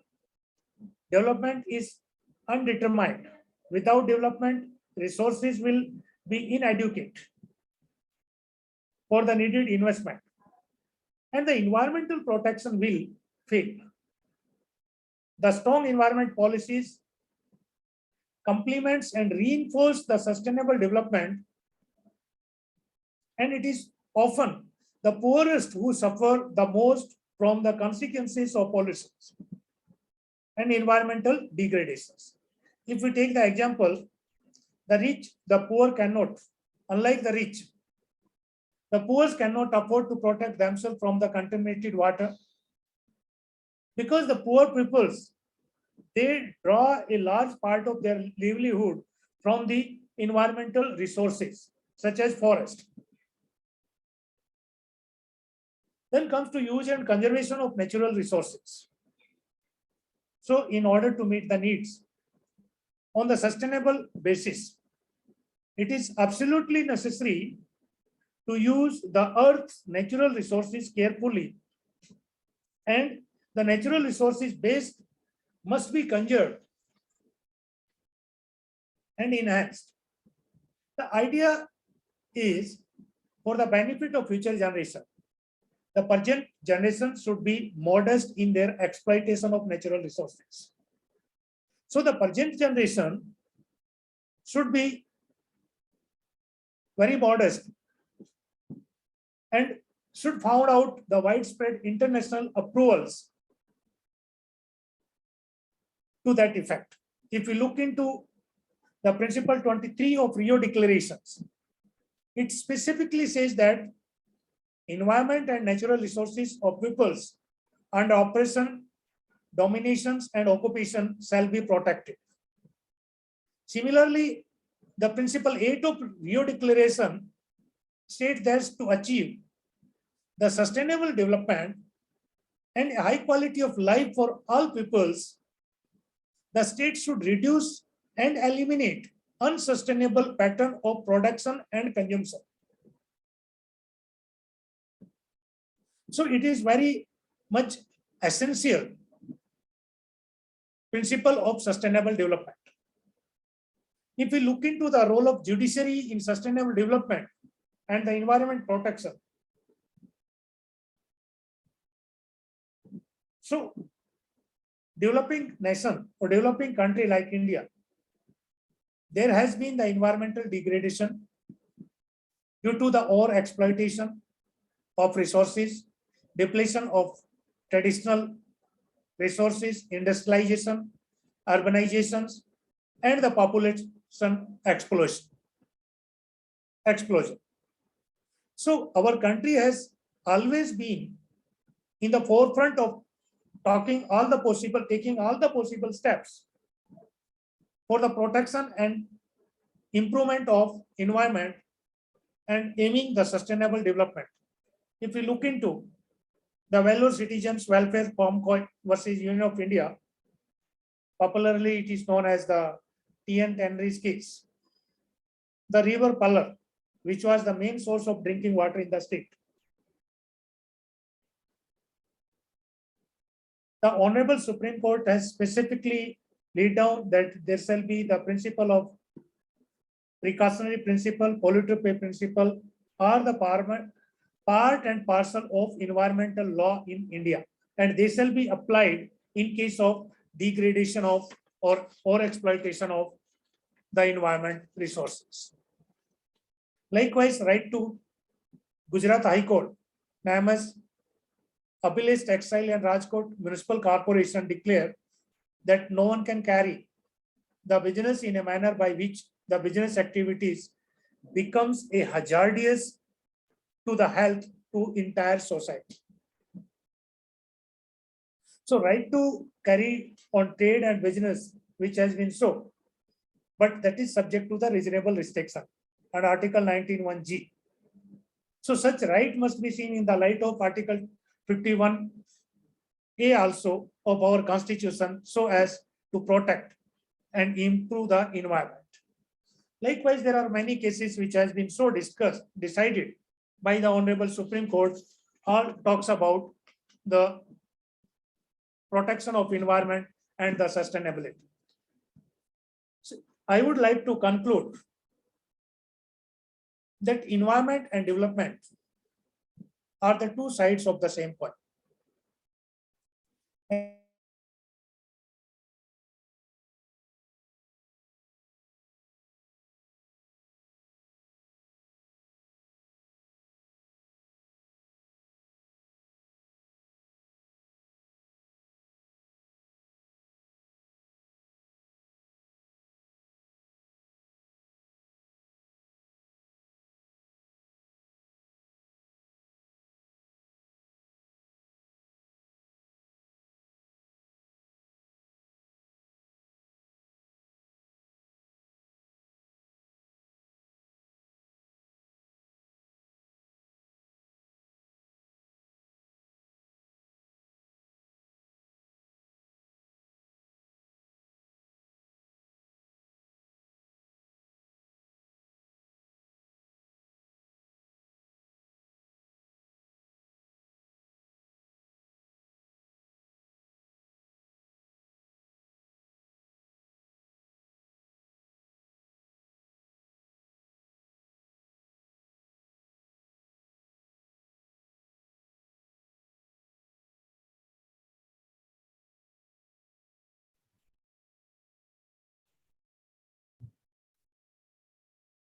development is undetermined. Without development, resources will be inadequate for the needed investment, and the environmental protection will fail. The strong environment policies complements and reinforce the sustainable development, and it is often the poorest who suffer the most from the consequences of pollution and environmental degradations. If we take the example, the rich, the poor cannot, unlike the rich, the poor cannot afford to protect themselves from the contaminated water, because the poor peoples, they draw a large part of their livelihood from the environmental resources, such as forest. Then comes to use and conservation of natural resources. So in order to meet the needs on the sustainable basis, it is absolutely necessary to use the earth's natural resources carefully, and the natural resources base must be conserved and enhanced. The idea is for the benefit of future generation. The present generation should be modest in their exploitation of natural resources. So the present generation should be very modest and should find out the widespread international approvals to that effect. If we look into the principle 23 of Rio Declarations, it specifically says that environment and natural resources of peoples under oppression, dominations, and occupation shall be protected. Similarly, the principle 8 of Rio Declaration states that to achieve the sustainable development and a high quality of life for all peoples, the state should reduce and eliminate unsustainable pattern of production and consumption. So it is very much essential principle of sustainable development. If we look into the role of judiciary in sustainable development and the environment protection, so developing nation or developing country like India, there has been the environmental degradation due to the over exploitation of resources, depletion of traditional resources, industrialization, urbanizations, and the population explosion. So our country has always been in the forefront of taking all the possible steps for the protection and improvement of environment and aiming the sustainable development. If we look into the Valor Citizens Welfare Farm versus Union of India, Popularly, it is known as the T.N. Henry's case. The river Pallar, which was the main source of drinking water in the state. The Honorable Supreme Court has specifically laid down that there shall be the principle of precautionary principle, polluter pay principle are the part and parcel of environmental law in India, and they shall be applied in case of degradation of or exploitation of the environment resources. Likewise, right to Gujarat High Court, known as Abiles Textile and Rajkot Municipal Corporation declare that no one can carry the business in a manner by which the business activities becomes a hazardous to the health to entire society. So right to carry on trade and business, which has been so, but that is subject to the reasonable restriction and Article 19(1)(g). So such right must be seen in the light of Article 51(a) also of our Constitution, so as to protect and improve the environment. Likewise, there are many cases which has been so decided by the Honorable Supreme Court, all talks about the protection of environment and the sustainability. So I would like to conclude that environment and development are the two sides of the same coin.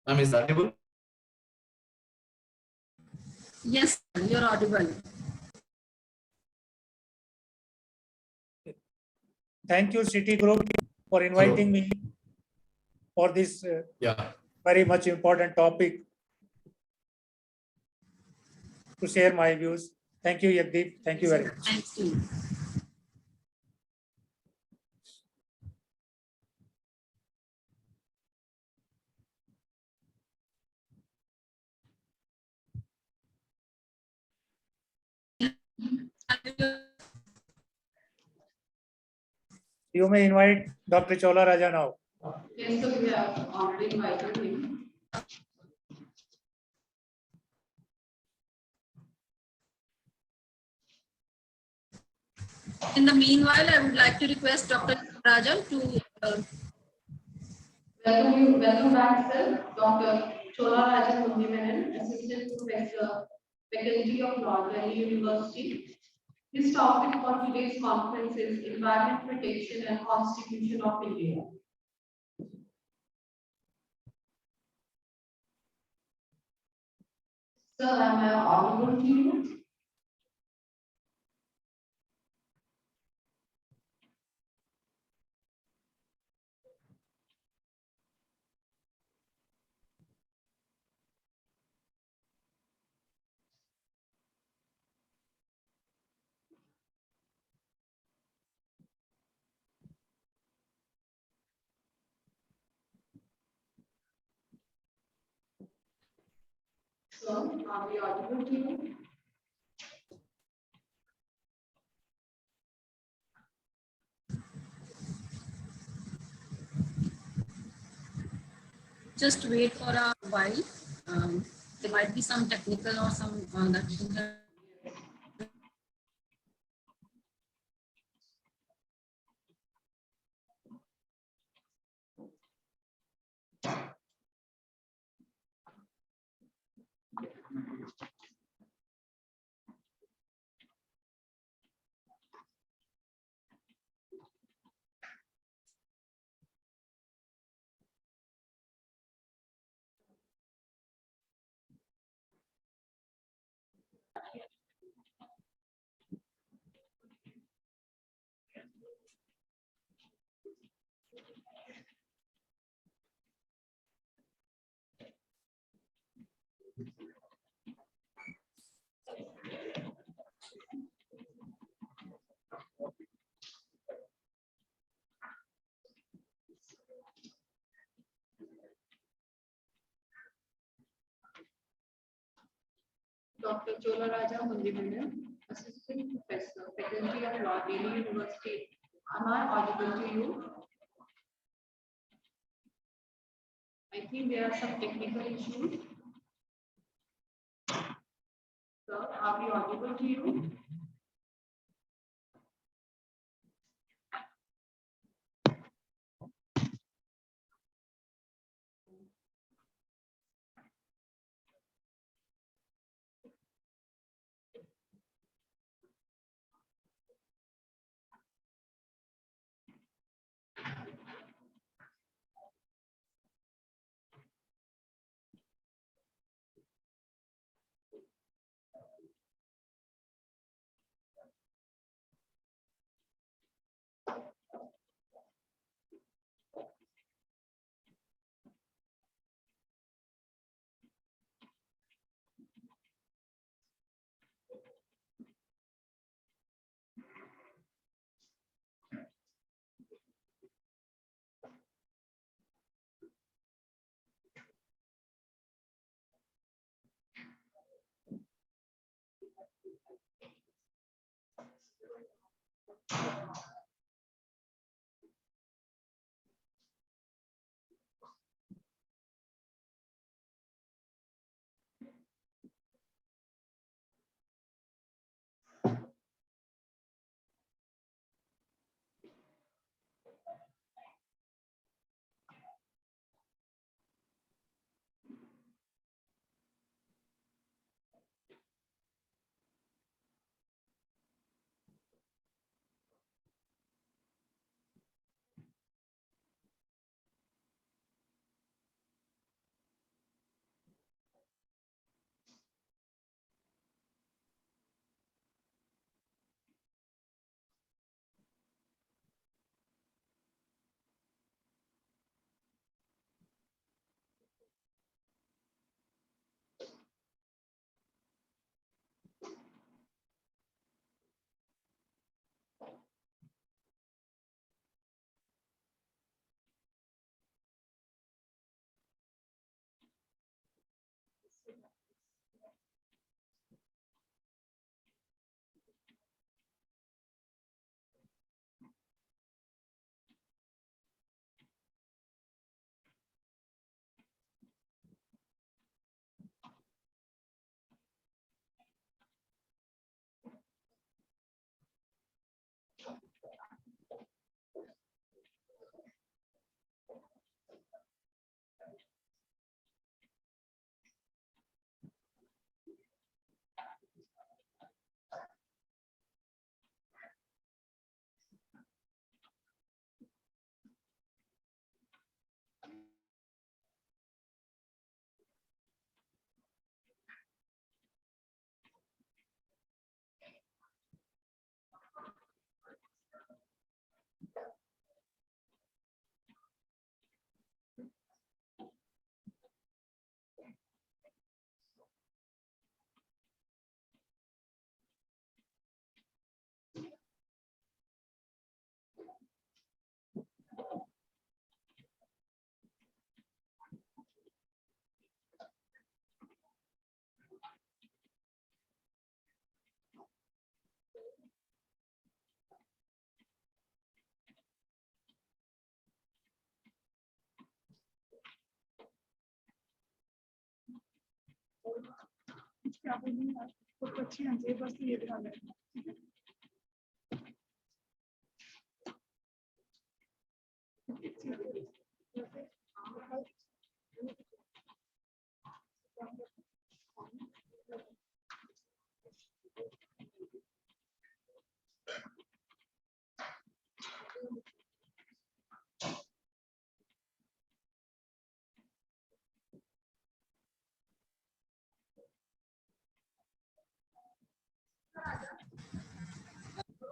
Ma'am, is that audible? Yes, you're audible. Thank you, Citigroup, for inviting me for this very much important topic to share my views. Thank you, Yagdeep. Thank you very much. Thanks to you. You may invite Dr. Chola Raja now. Yes, so we have already invited him. In the meanwhile, I would like to request Dr. Rajan to Welcome back, sir. Dr. Chola Rajan Mundimanan, Assistant Professor, Faculty of Law, Delhi University. His topic for today's conference is Environment Protection and Constitution of India. Sir, am I audible to you? Sir, are we audible to you? just wait for a while. There might be some technical or some that you have. Dr. Chola Raja Mundimandan, Assistant Professor, Faculty of Law, Delhi University. Am I audible to you? I think there are some technical issues. Sir, are we audible to you?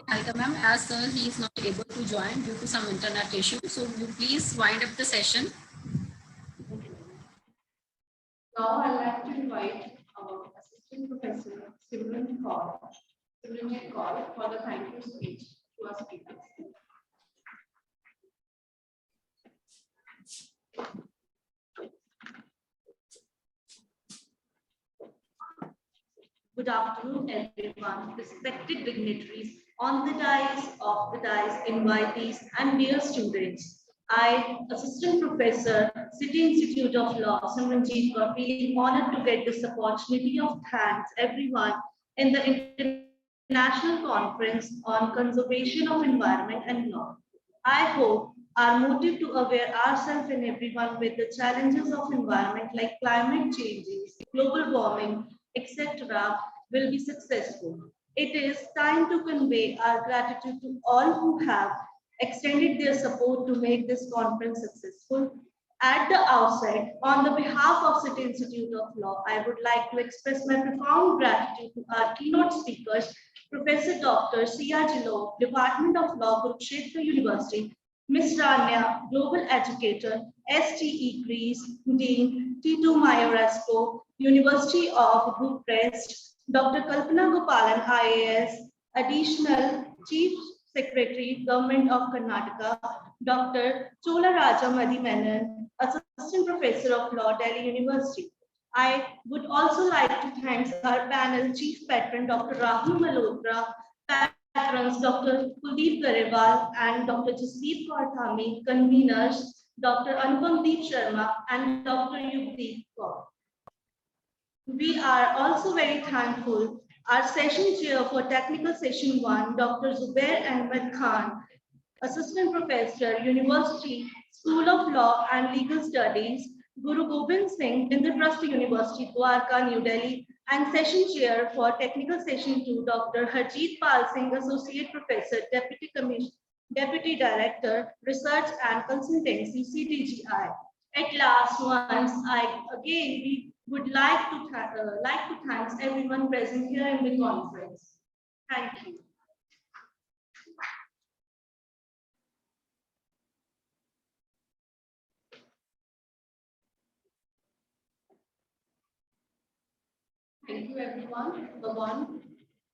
Alka ma'am, as he is not able to join due to some internet issue, so you please wind up the session. Now I'd like to invite our Assistant Professor, Simran Kaur, for the thank you speech to our speakers. Good afternoon, everyone, respected dignitaries on the dais, off the dais, invitees, and dear students. I, Assistant Professor, City Institute of Law, Simranjeet Kaur, feeling honored to get this opportunity of thanks everyone in the International Conference on Conservation of Environment and Law. I hope our motive to aware ourselves and everyone with the challenges of environment like climate changes, global warming, etc. will be successful. It is time to convey our gratitude to all who have extended their support to make this conference successful. At the outset, on the behalf of City Institute of Law, I would like to express my profound gratitude to our keynote speakers, Professor Dr. C.R. Jilo, Department of Law, Kurukshetra University, Ms. Rania, Global Educator, STE Greece, Dean, T2 Mayoresco, University of Bucharest, Dr. Kalpana Gopalan, IAS, Additional Chief Secretary, Government of Karnataka, Dr. Chola Raja Madhimenon, Assistant Professor of Law, Delhi University. I would also like to thank our panel Chief Patron, Dr. Rahul Malhotra, patrons Dr. Kuldeep Garewal and Dr. Jasdeep Kaur Thami, conveners Dr. Anupamdeep Sharma and Dr. Yugdeep Kaur. We are also very thankful our session chair for technical session 1, Dr. Zubair Ahmed Khan, Assistant Professor, University, School of Law and Legal Studies, Guru Gobind Singh, Indraprastha University, Dwarka, New Delhi, and session chair for technical session 2, Dr. Harjeet Pal Singh, Associate Professor, Deputy Director, Research and Consultancy, CTGI. At last, we would like to thank everyone present here in the conference. Thank you. Thank you, everyone. The one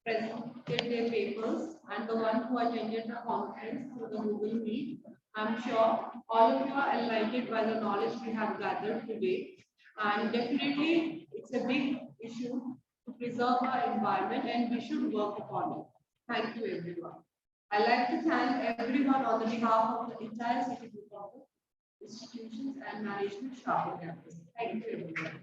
presented their papers and the one who attended the conference through the Google Meet. I'm sure all of you are enlightened by the knowledge we have gathered today. And definitely, it's a big issue to preserve our environment and we should work upon it. Thank you, everyone. I'd like to thank everyone on the behalf of the entire City Group of institutions and management staff of campus. Thank you, everyone.